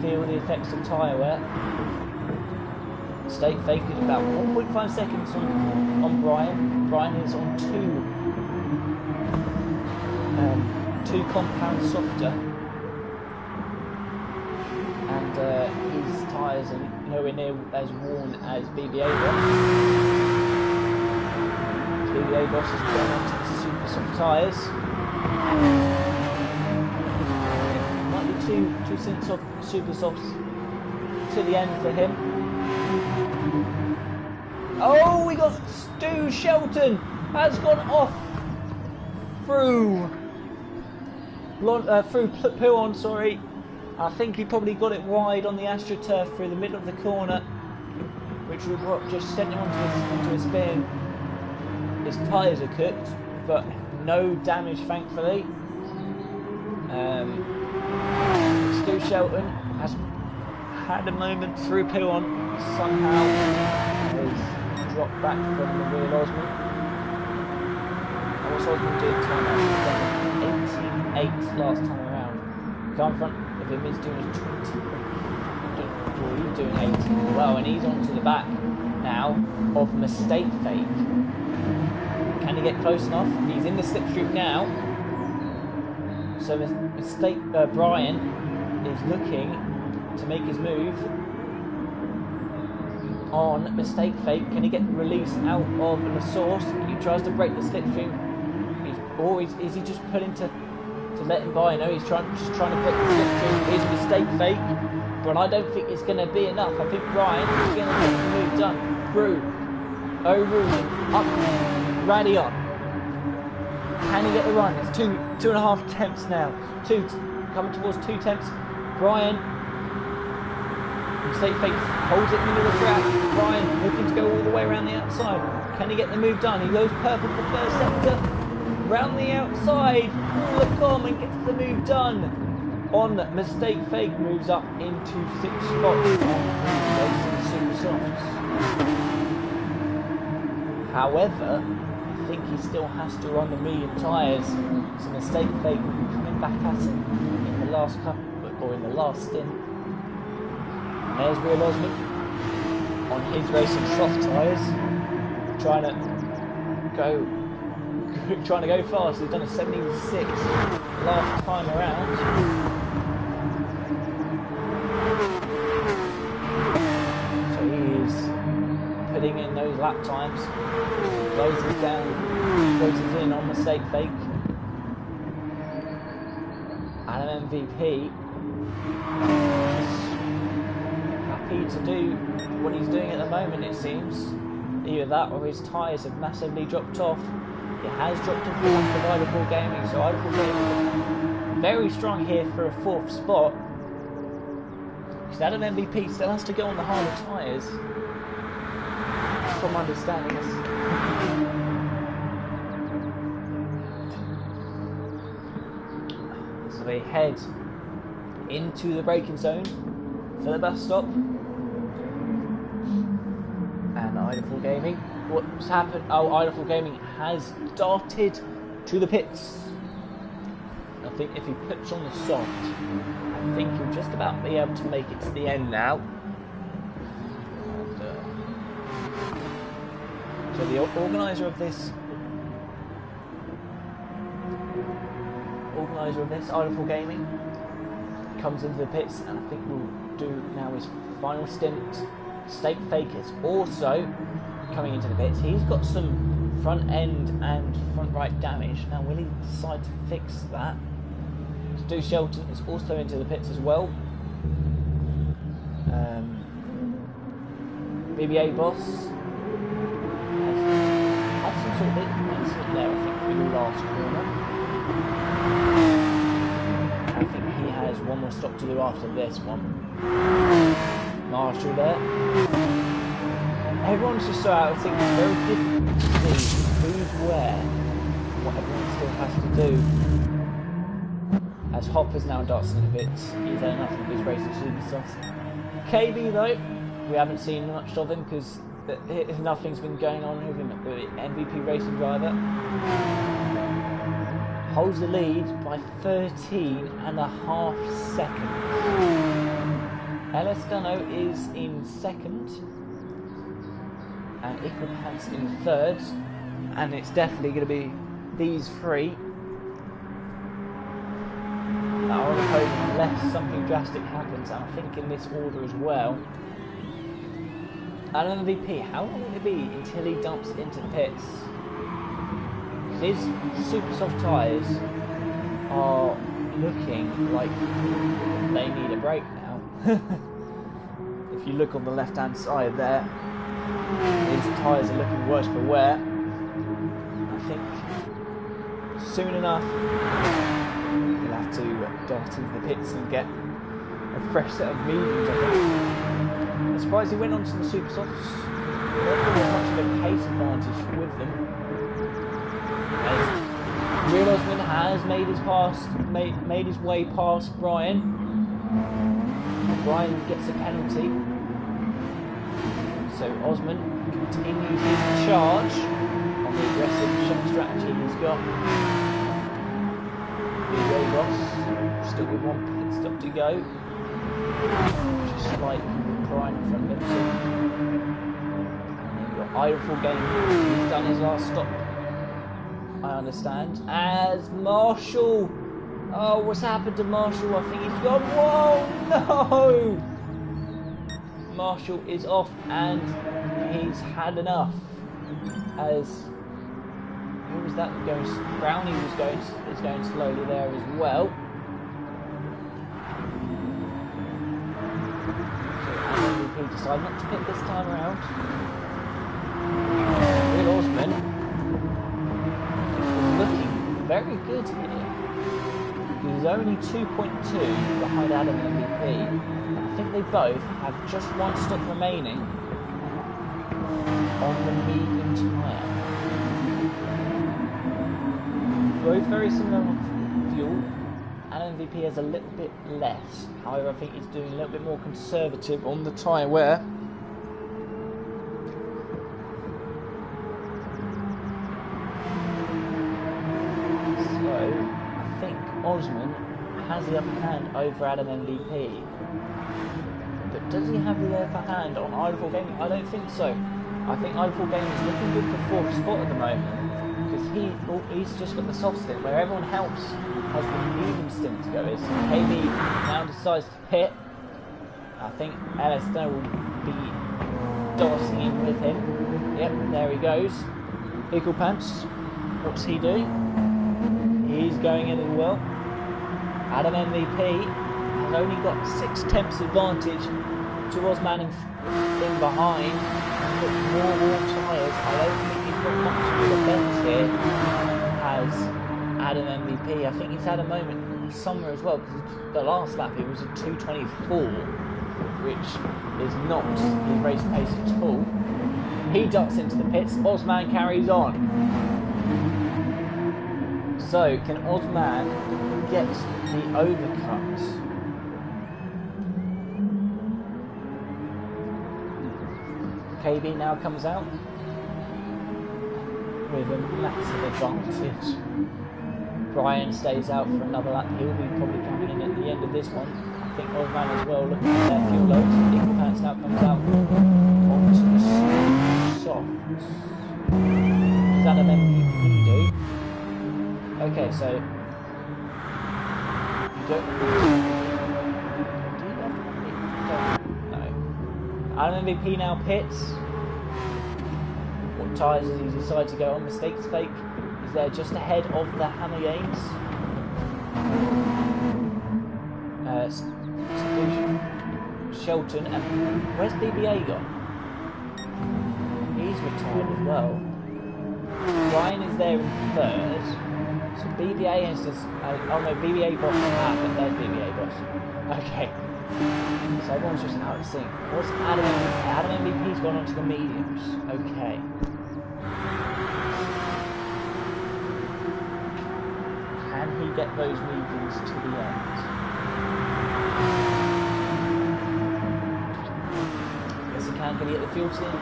feel the effects of tyre wear. State fake is about 1.5 seconds on Brian. Brian is on 2 compounds softer, and his tyres are nowhere near as worn as BBA Boss. BBA Boss has gone on to the super soft tyres. Might be two cents off super softs to the end for him. Oh, we got Stu Shelton has gone off through Puon, sorry. I think he probably got it wide on the AstroTurf through the middle of the corner, which was what just sent him onto a spin. His tyres are cooked, but no damage, thankfully. Stu Shelton has had a moment through Puon, somehow has dropped back from the real Osman. And what's Osman doing time out? 18.8 last time around. Car in front of him is doing a 20. Well, he's doing 18 as well, and he's onto the back now of Mistake Fake. Can he get close enough? He's in the slipstream now. So Brian is looking to make his move on Mistake Fake. Can he get release out of the source? He tries to break the slipstream. Or is he just pulling to let him by? No, he's just trying to break the slipstream. Here's Mistake Fake, but I don't think it's going to be enough. I think Brian is going to get the move done through O'Rooney, up Radion. Can he get the run? It's 2.5 attempts now. Coming towards 2 attempts. Brian, Mistake Fake holds it in the middle of the track. Brian looking to go all the way around the outside. Can he get the move done? He goes purple for first sector. Round the outside, Lacombe, and gets the move done. On Mistake Fake, moves up into 6th spot on Super Softs. However, I think he still has to run the medium tyres. So Mistake Fake coming back at him in the last couple, or in the last stint. And there's Real Osman on his racing soft tyres, trying to go fast. He's done a 76 last time around. So he is putting in those lap times. Closes in on Mistake Fake. And MVP happy to do what he's doing at the moment, it seems. Either that or his tyres have massively dropped off. It has dropped off with Idlepool Gaming, so Idlepool Gaming very strong here for a 4th spot. Because Adam MVP still has to go on the harder tyres, from understanding this. So they head into the braking zone for the bus stop. And Idlepool Gaming, what's happened? Oh, Idlepool Gaming has darted to the pits. I think if he puts on the soft, I think he'll just about be able to make it to the end now. So the organizer of this Idle Gaming comes into the pits, and I think will do now his final stint. State Fakers also coming into the pits. He's got some front end and front right damage. Now will he decide to fix that? Stu Shelton is also into the pits as well. BBA Boss has some sort of incident there, I think, through the last corner. I think he has one more stop to do after this one. Marshall there. Everyone's just so out of sync. It's very difficult to see who's where, what everyone still has to do. As Hopper's now darts in the bits, he's had enough of his racing superstars. KB though, we haven't seen much of him because nothing's been going on with him at the MVP racing driver. Holds the lead by 13.5 seconds. Elestano is in second, and Ikelpants in third, and it's definitely going to be these three that are on the podium unless something drastic happens, and I think in this order as well. And MVP, how long will it be until he dumps into the pits? His super soft tyres are looking like they need a break now. If you look on the left hand side there, his tyres are looking worse for wear. I think soon enough he'll have to dart into the pits and get a fresh set of mediums, I think. I'm surprised he went on to the super softs. There's not much of a pace advantage with them. Real Osman has made his way past Brian. Brian gets a penalty. So Osman continues his charge on the aggressive shot strategy he's got. Big Ross still with one pit stop to go. Just like Brian in front of him. And then you've got Idle Game. He's done his last stop, I understand. As Marshall. Oh, what's happened to Marshall? I think he's gone. Whoa, no! Marshall is off and he's had enough. As who was that going? Brownie is going slowly there as well. So MVP decided not to pit this time around. Will Osman is looking very good here. He's only 2.2 behind Adam MVP. I think they both have just one stop remaining on the medium tyre. Both very similar on fuel. Adam MVP has a little bit less. However, I think he's doing a little bit more conservative on the tyre wear. Osman has the upper hand over Adam MVP, but does he have the upper hand on Idle Gaming? I don't think so. I think Idle Gaming is looking good for 4th spot at the moment because he's just got the soft stint where everyone else has the medium stint to go. As KB now decides to pit, I think LSD will be dorsing in with him. Yep, there he goes. Ikelpants, what's he do? He's going in as well. Adam MVP has only got 6/10 advantage to Osman in behind. He's got more warm tyres. I don't think he's got much of a bench here as Adam MVP. I think he's had a moment somewhere as well because the last lap it was a 2:24, which is not his race pace at all. He ducks into the pits. Osman carries on. So, can Osman get the overcut? KB now comes out with a massive advantage. Brian stays out for another lap. He'll be probably coming in at the end of this one. I think Osman as well looking at their fuel loads. Ikelpants now comes out onto the softs. Does Adam MVP do? Okay, so you don't. Do you have no. Adam MVP now pits. What tyres does he decide to go on? Mistakes fake. Is there just ahead of the Hammer Games? Shelton, and where's BBA gone? He's retired as well. Brian is there in third. So BBA has just. Oh no, BBA boss happened. There's BBA boss. Okay. So everyone's just out of sync. What's Adam? Adam MVP's gone onto the mediums. Okay. Can he get those mediums to the end? Can he get the fuel team?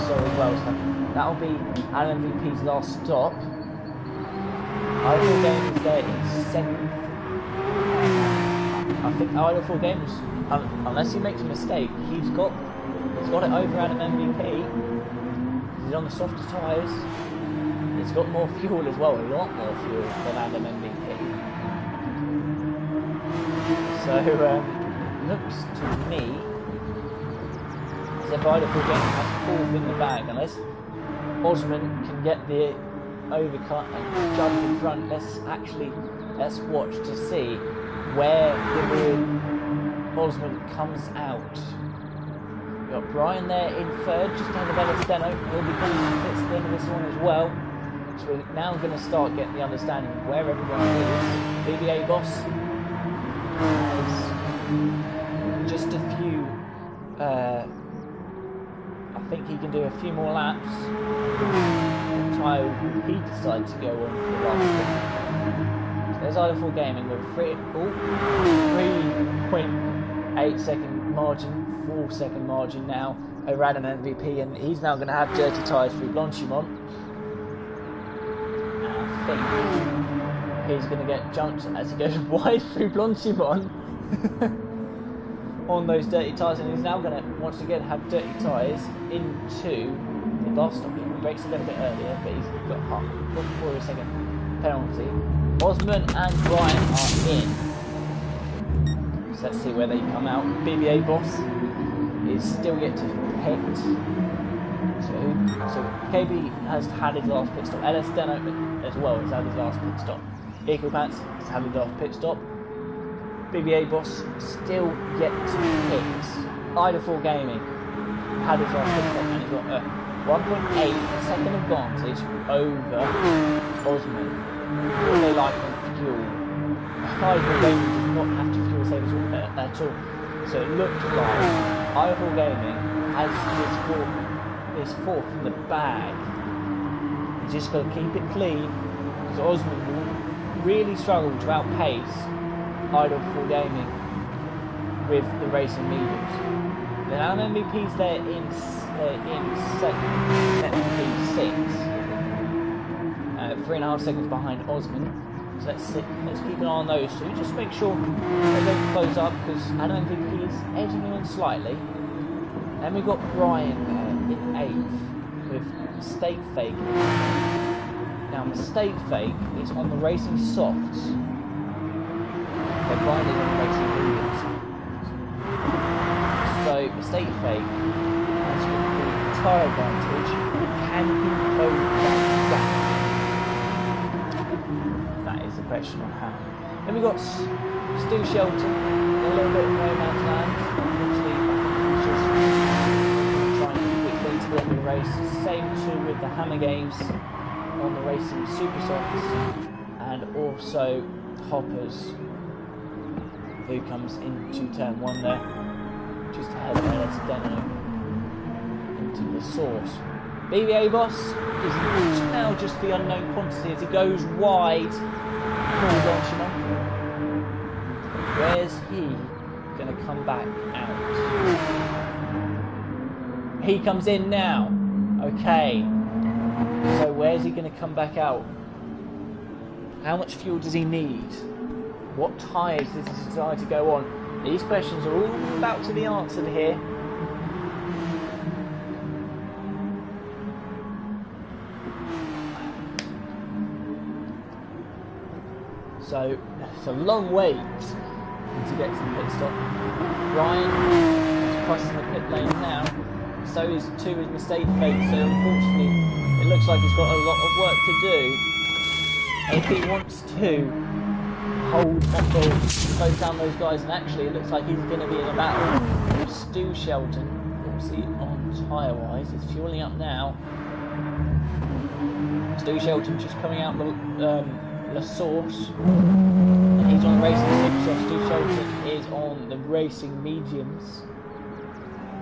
So well, so that'll be Adam MVP's last stop. Idle Game is there in second. I think Idle Games, unless he makes a mistake, he's got it over Adam MVP. He's on the softer tyres. He's got more fuel as well, a lot more fuel than Adam MVP. So looks to me. If Idle Game has fourth in the bag, unless Osman can get the overcut and jump in front. Let's watch to see where the real Osman comes out. We've got Brian there in third, just ahead of Ellis Steno. He'll be coming to fits the end of this one as well. So we're now going to start getting the understanding of where everyone is. BBA Boss has just a few. I think he can do a few more laps. Tyre he decides to go on for the last one. So there's Idle Gaming with 3.8 second margin, 4 second margin now over Adam MVP, and he's now going to have dirty tyres through Blanchimont. And I think he's going to get jumped as he goes wide through Blanchimont. On those dirty tyres, and he's now going to once again have dirty tyres into the bus stop. He brakes a little bit earlier, but he's got half for a second penalty. Osman and Brian are in. So let's see where they come out. BBA Boss is still yet to pit. So KB has had his last pit stop. LS Steno as well has had his last pit stop. Eagle Pants has had his last pit stop. BBA Boss still yet to hit. Idle Gaming had his last pit stop and he's got a 1.8 second advantage over Osman. What they like on fuel. Idle Gaming does not have to fuel save at all. So it looks like Idle Gaming has his fourth in the bag. He's just got to keep it clean because Osman will really struggle to outpace Idle Gaming with the racing mediums. Then our MVP's there in second, MP6, 3.5 seconds behind Osman. So let's keep an eye on those two. Just make sure they don't close up because Adam MVP is edging him in slightly. Then we've got Brian there in 8th with Mistake Fake. Now Mistake Fake is on the racing softs. Brian is on the racing mediums. So Mistake Fake has the tyre advantage. Can he close that gap? That is the question on how. Then we've got Stu Shelton, a little bit of no man's land. Obviously, he's just trying to quickly to the end of the race. Same too with the Hammer Games on the racing Super Softs and also Hoppers, who comes into turn 1 there, just ahead of LS Steno into the source. BBA Boss is now just the unknown quantity as he goes wide. Where's he going to come back out? He comes in now. Okay. So where's he going to come back out? How much fuel does he need? What tyres does he decide to go on? These questions are all about to be answered here. So it's a long wait to get to the pit stop. Brian is crossing the pit lane now. So is Mistake Fake. So unfortunately, it looks like he's got a lot of work to do if he wants to hold on or close down those guys. And actually, it looks like he's going to be in a battle with Stu Shelton. Obviously, on tyre wise, it's fueling up now. Stu Shelton just coming out the source, and he's on racing super. Stu Shelton is on the racing mediums,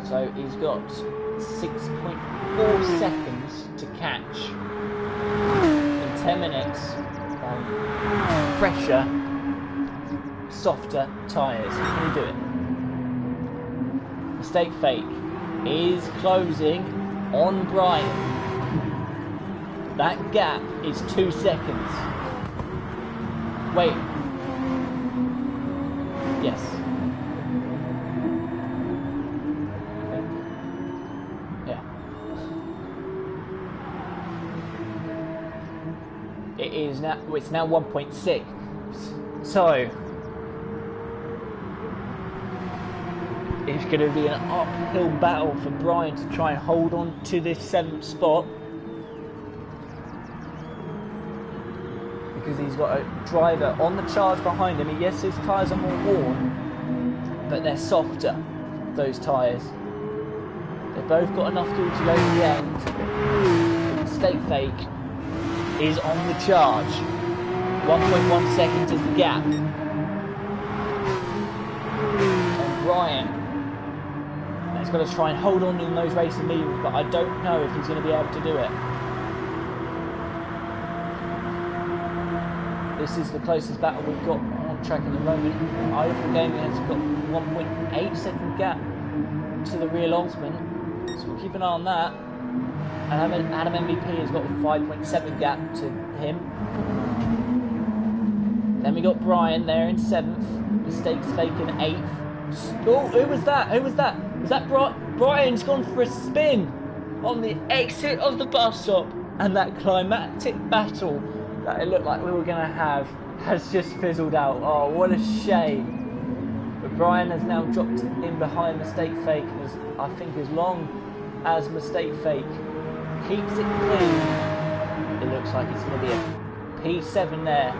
so he's got 6.4 seconds to catch in 10 minutes on fresher, softer tyres. Can he do it? Mistake Fake is closing on Brian. That gap is 2 seconds. Wait. Yes. Yeah. It is now. It's now 1.6. So it's going to be an uphill battle for Brian to try and hold on to this 7th spot. Because he's got a driver on the charge behind him. Yes, his tyres are more worn, but they're softer, those tyres. They've both got enough fuel to go to the end. Mistake Fake is on the charge. 1.1 seconds is the gap. And Brian is going to try and hold on in those racing mediums, but I don't know if he's going to be able to do it. This is the closest battle we've got on track at the moment. Idle Gaming has got 1.8 second gap to the real Osman, so we'll keep an eye on that. And Adam MVP has got a 5.7 gap to him. Then we got Brian there in 7th. Mistakes Fake in 8th. Oh, who was that? Who was that? Was that Brian's gone for a spin on the exit of the bus stop, and that climactic battle that it looked like we were going to have has just fizzled out. Oh, what a shame. But Brian has now dropped in behind Mistake Fake, and I think as long as Mistake Fake keeps it clean, it looks like it's going to be a P7 there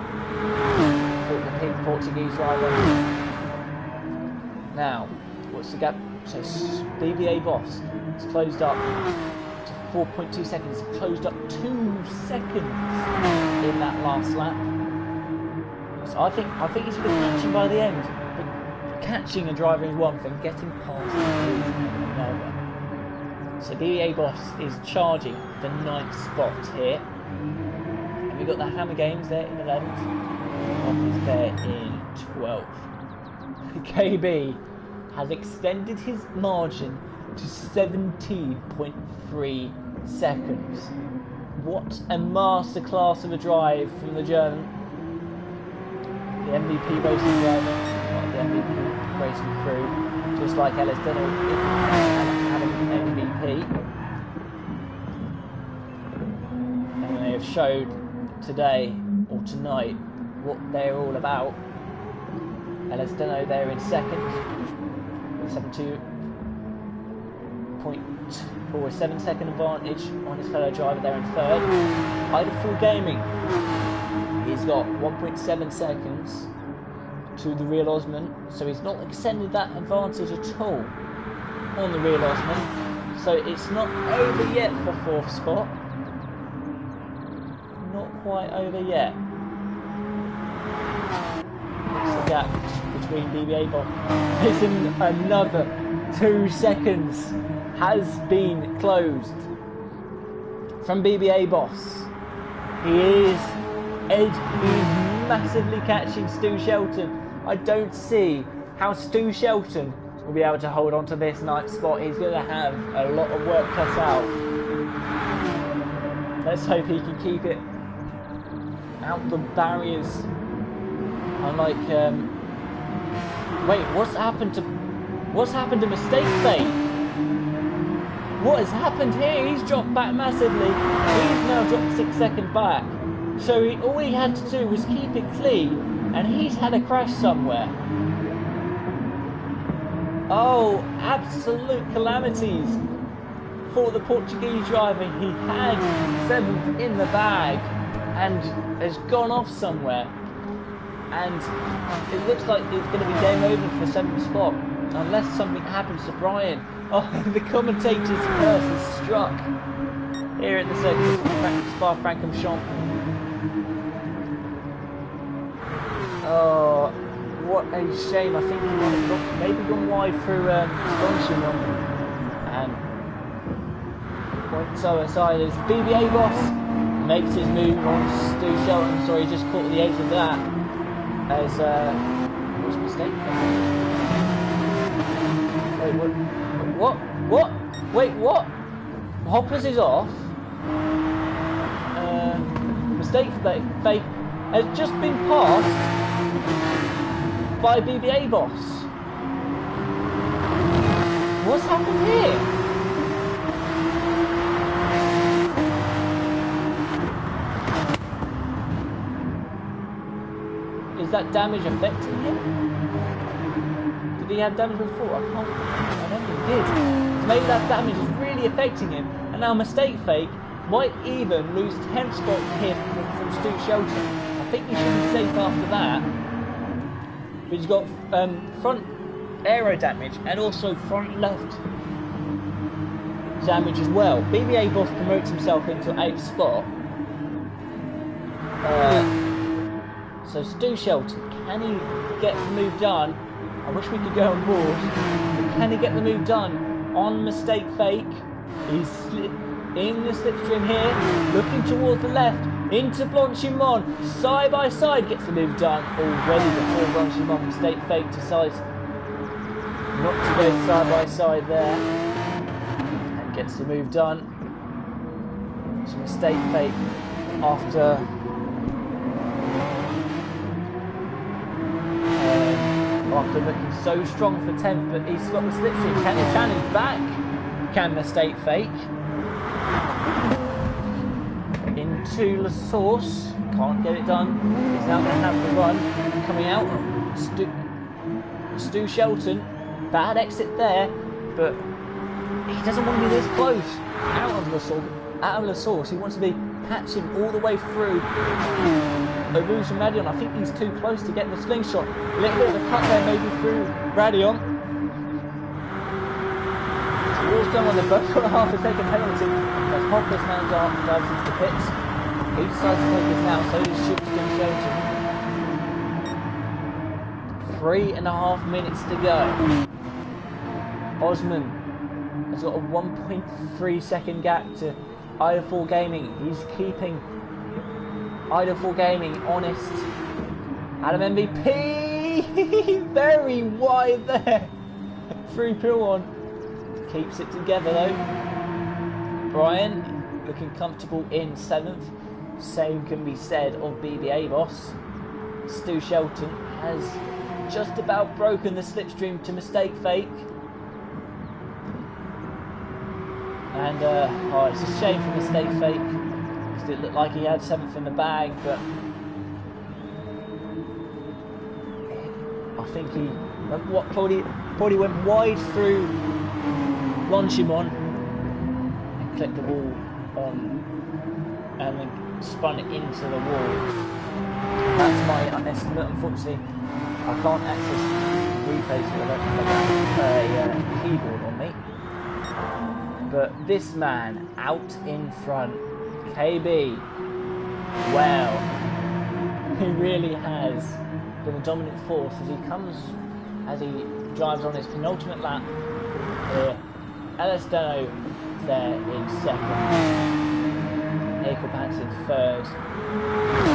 for the Pink Portuguese driver. Now, what's the gap? So BBA Boss is closed up 4.2 seconds, closed up 2 seconds in that last lap. So I think he's going to catch him by the end. But catching a driver is one thing, getting past is another. So BBA Boss is charging the 9th spot here. And we've got the Hammer Games there in 11th. Bob is there in 12th. KB has extended his margin to 17.3 seconds. What a masterclass of a drive from the German. The MVP racing driver, not the MVP racing crew, just like Ellis Denner had an MVP. And they have showed today or tonight what they're all about. Ellis Denner there in 2nd, 7 second advantage on his fellow driver there in 3rd. Idle Gaming, he's got 1.7 seconds to the real Osman, so he's not extended that advantage at all on the real Osman. So it's not over yet for 4th spot. Not quite over yet. What's the gap between BBA Boss? Listen, another 2 seconds has been closed from BBA Boss. He is massively catching Stu Shelton. I don't see how Stu Shelton will be able to hold on to this 9th spot. He's going to have a lot of work cut out. Let's hope he can keep it out the barriers. Unlike wait, what's happened to Mistake Fake? What has happened here? He's dropped back massively. He's now dropped 6 seconds back. So all he had to do was keep it clean and he's had a crash somewhere. Oh, absolute calamities for the Portuguese driver. He had 7th in the bag and has gone off somewhere. And it looks like it's going to be game over for 7th spot unless something happens to Brian. Oh, the commentator's curse is struck here at the circuit Spa-Francorchamps. Oh, what a shame. I think he might have maybe gone wide through Sponsham. And points aside as BBA boss makes his move on Stu Shelton. Sorry, just caught the edge of that. As what's the mistake? Wait, what? Wait, what? Hoppers is off. Mistake fake has just been passed by BBA boss. What's happened here? Is that damage affecting him? Did he have damage before? I don't think he did. So maybe that damage is really affecting him. And now mistake fake might even lose 10th spot here from Stu Shelton. I think he should be safe after that. But he's got front aero damage and also front left damage as well. BBA boss promotes himself into 8th spot. So Stu Shelton, can he get the move done? I wish we could go on board. But can he get the move done on mistake fake? He's in the slipstream here, looking towards the left, into Blanchimont, side by side, gets the move done already before Blanchimont. Mistake fake decides not to go side by side there, and gets the move done. So mistake fake after looking so strong for 10th, but he's got the slipstream. Can he challenge back? Can mistake fake? Into La Source, can't get it done. He's now going to have the run coming out. Stu Shelton, bad exit there, but he doesn't want to be this close out of La Source. He wants to be patching all the way through Illusion Radion. I think he's too close to get the slingshot. A little bit of a cut there, maybe through Radion. Wheels going on, they've both got a half a second penalty as Hopper's now dives into the pits. He decides to take his now, so does Stu Shelton. 3.5 minutes to go. Osman has got a 1.3 second gap to Idle4 Gaming. He's keeping Idle4 Gaming honest. Adam MVP very wide there. Through Pilon. Keeps it together though. Brian looking comfortable in 7th. Same can be said of BBA boss. Stu Shelton has just about broken the slipstream to mistake fake. And it's a shame for mistake fake because it looked like he had 7th in the bag, but I think he probably went wide through Blanchimont and clicked the ball on and then spun it into the wall. That's my estimate. Unfortunately, I can't access replays because I don't have a keyboard on me. But this man out in front, KB, well, he really has been a dominant force as he drives on his penultimate lap here. Ellis Deno there in 2nd. Ekelpans in 3rd.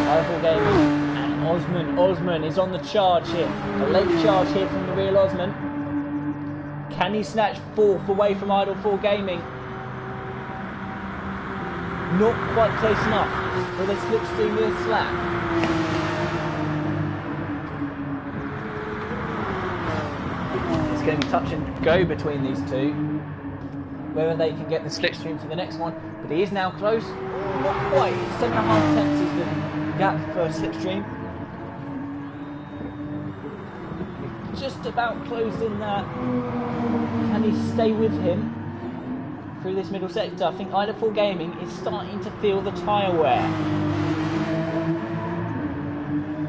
Idle4 Gaming and Osman is on the charge here. A late charge here from the real Osman. Can he snatch 4th away from Idle4 Gaming? Not quite close enough for the slipstream this lap. It's going to be touch and go between these two. Whether they can get the slipstream for the next one, but he is now close. Not quite. 7.5 tenths is the gap for slipstream. just about closed in that. Can he stay with him through this middle sector? I think Idle Gaming is starting to feel the tyre wear.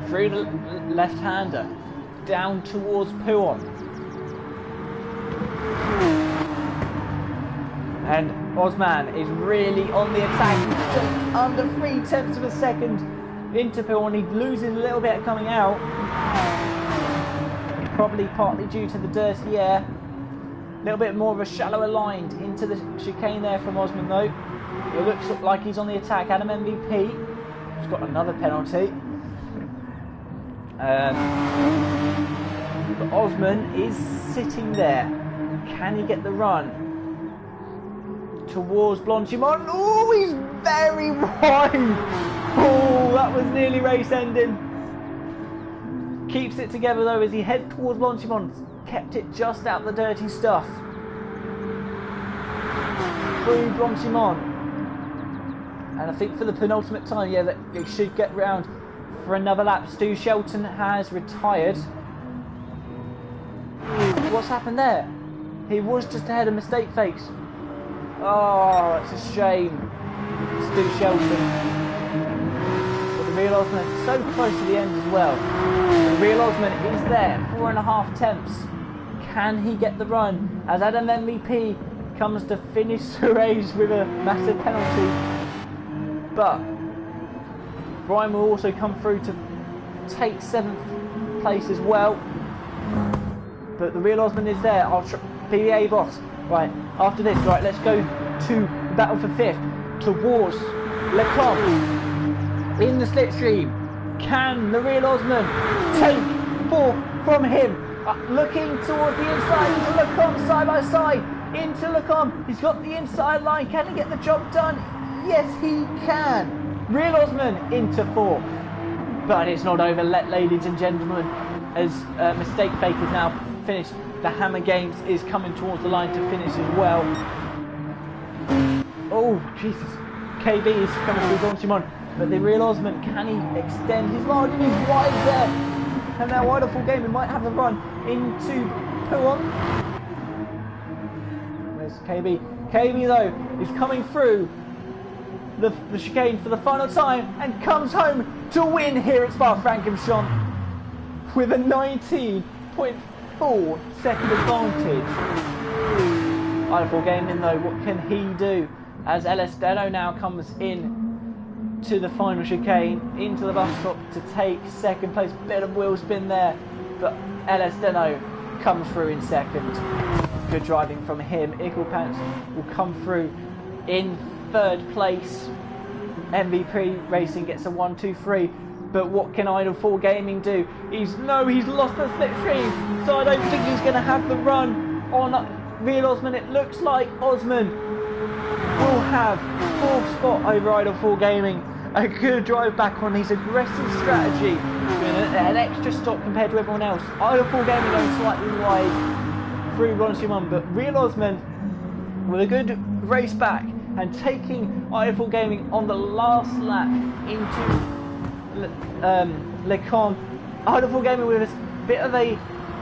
Through the left-hander, down towards Puon. And Osman is really on the attack. He's just under 0.3 of a second into Puon. He loses a little bit coming out. Probably partly due to the dirty air. A little bit more of a shallower line into the chicane there from Osman though. It looks like he's on the attack. Adam MVP has got another penalty. But Osman is sitting there. Can he get the run towards Blanchimont? Oh, he's very wide. Oh, that was nearly race ending. Keeps it together though as he heads towards Blanchimont. Kept it just out the dirty stuff. Through Blanchimont. And I think for the penultimate time, yeah, that they should get round for another lap. Stu Shelton has retired. What's happened there? He was just ahead of Mistake Fakes. Oh, it's a shame. Stu Shelton. But the real Osman is so close to the end as well. The real Osman is there, 4.5 tenths. Can he get the run? As Adam MVP comes to finish the race with a massive penalty. But Brian will also come through to take 7th place as well. But the real Osman is there. PBA boss. Right, after this, right, let's go to battle for 5th towards Lecombe in the slipstream. Can the real Osman take 4th from him? Looking towards the inside into Lecombe, side by side into Lecombe. He's got the inside line. Can he get the job done? Yes, he can. Real Osman into 4th. But it's not over, ladies and gentlemen, as Mistake Fake is now finished. The Hammer Games is coming towards the line to finish as well. Oh, Jesus. KB is coming through Blanchimont. But the real Osman, can he extend his margin? He's wide there. And now Wonderful Gaming might have the run into Puon. Where's KB? KB, though, is coming through the chicane for the final time and comes home to win here at Spa-Francorchamps with a 19.4 second advantage. Idle Gaming though, what can he do? As LS Deno now comes in to the final chicane, into the bus stop to take 2nd place. Bit of wheel spin there, but LS Deno comes through in 2nd. Good driving from him. Pants will come through in 3rd place. MVP Racing gets a 1-2-3. But what can Idle Gaming do? He's lost the slipstream, so I don't think he's going to have the run on real Osman. It looks like Osman will have 4th spot over Idle Gaming. A good drive back on his aggressive strategy. An extra stop compared to everyone else. Idle Gaming going slightly wide through Blanchimont, but real Osman with a good race back and taking Idle Gaming on the last lap into Lecombe. Idle Gaming with a bit of a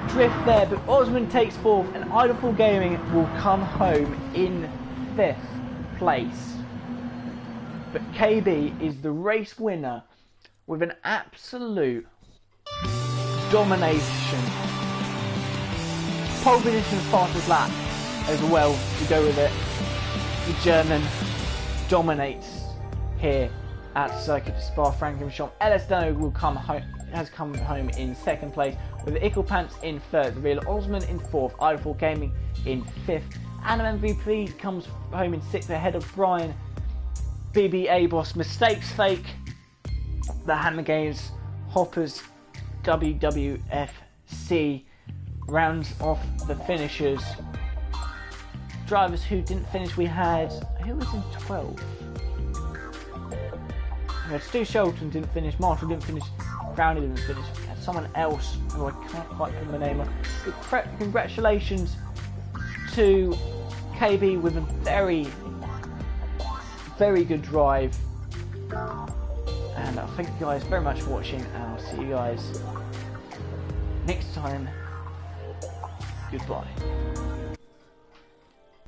drift there, but Osman takes 4th and Idle Gaming will come home in 5th place. But KB is the race winner with an absolute domination. Pole position fastest lap as well to go with it. The German dominates here at Circuit Spa-Francorchamps. LS Deno has come home in 2nd place, with Pants in 3rd, the real Osman in 4th, Idle Gaming in 5th. Adam MVP comes home in 6th ahead of Brian. BBA Boss, Mistakes Fake, the Hammer Games, Hoppers, WWFC rounds off the finishers. Drivers who didn't finish, who was in 12? Stu Shelton didn't finish, Marshall didn't finish, Brownie didn't finish, someone else who I can't quite put the name on. Congratulations to KB with a very, very good drive. And I thank you guys very much for watching, and I'll see you guys next time Goodbye.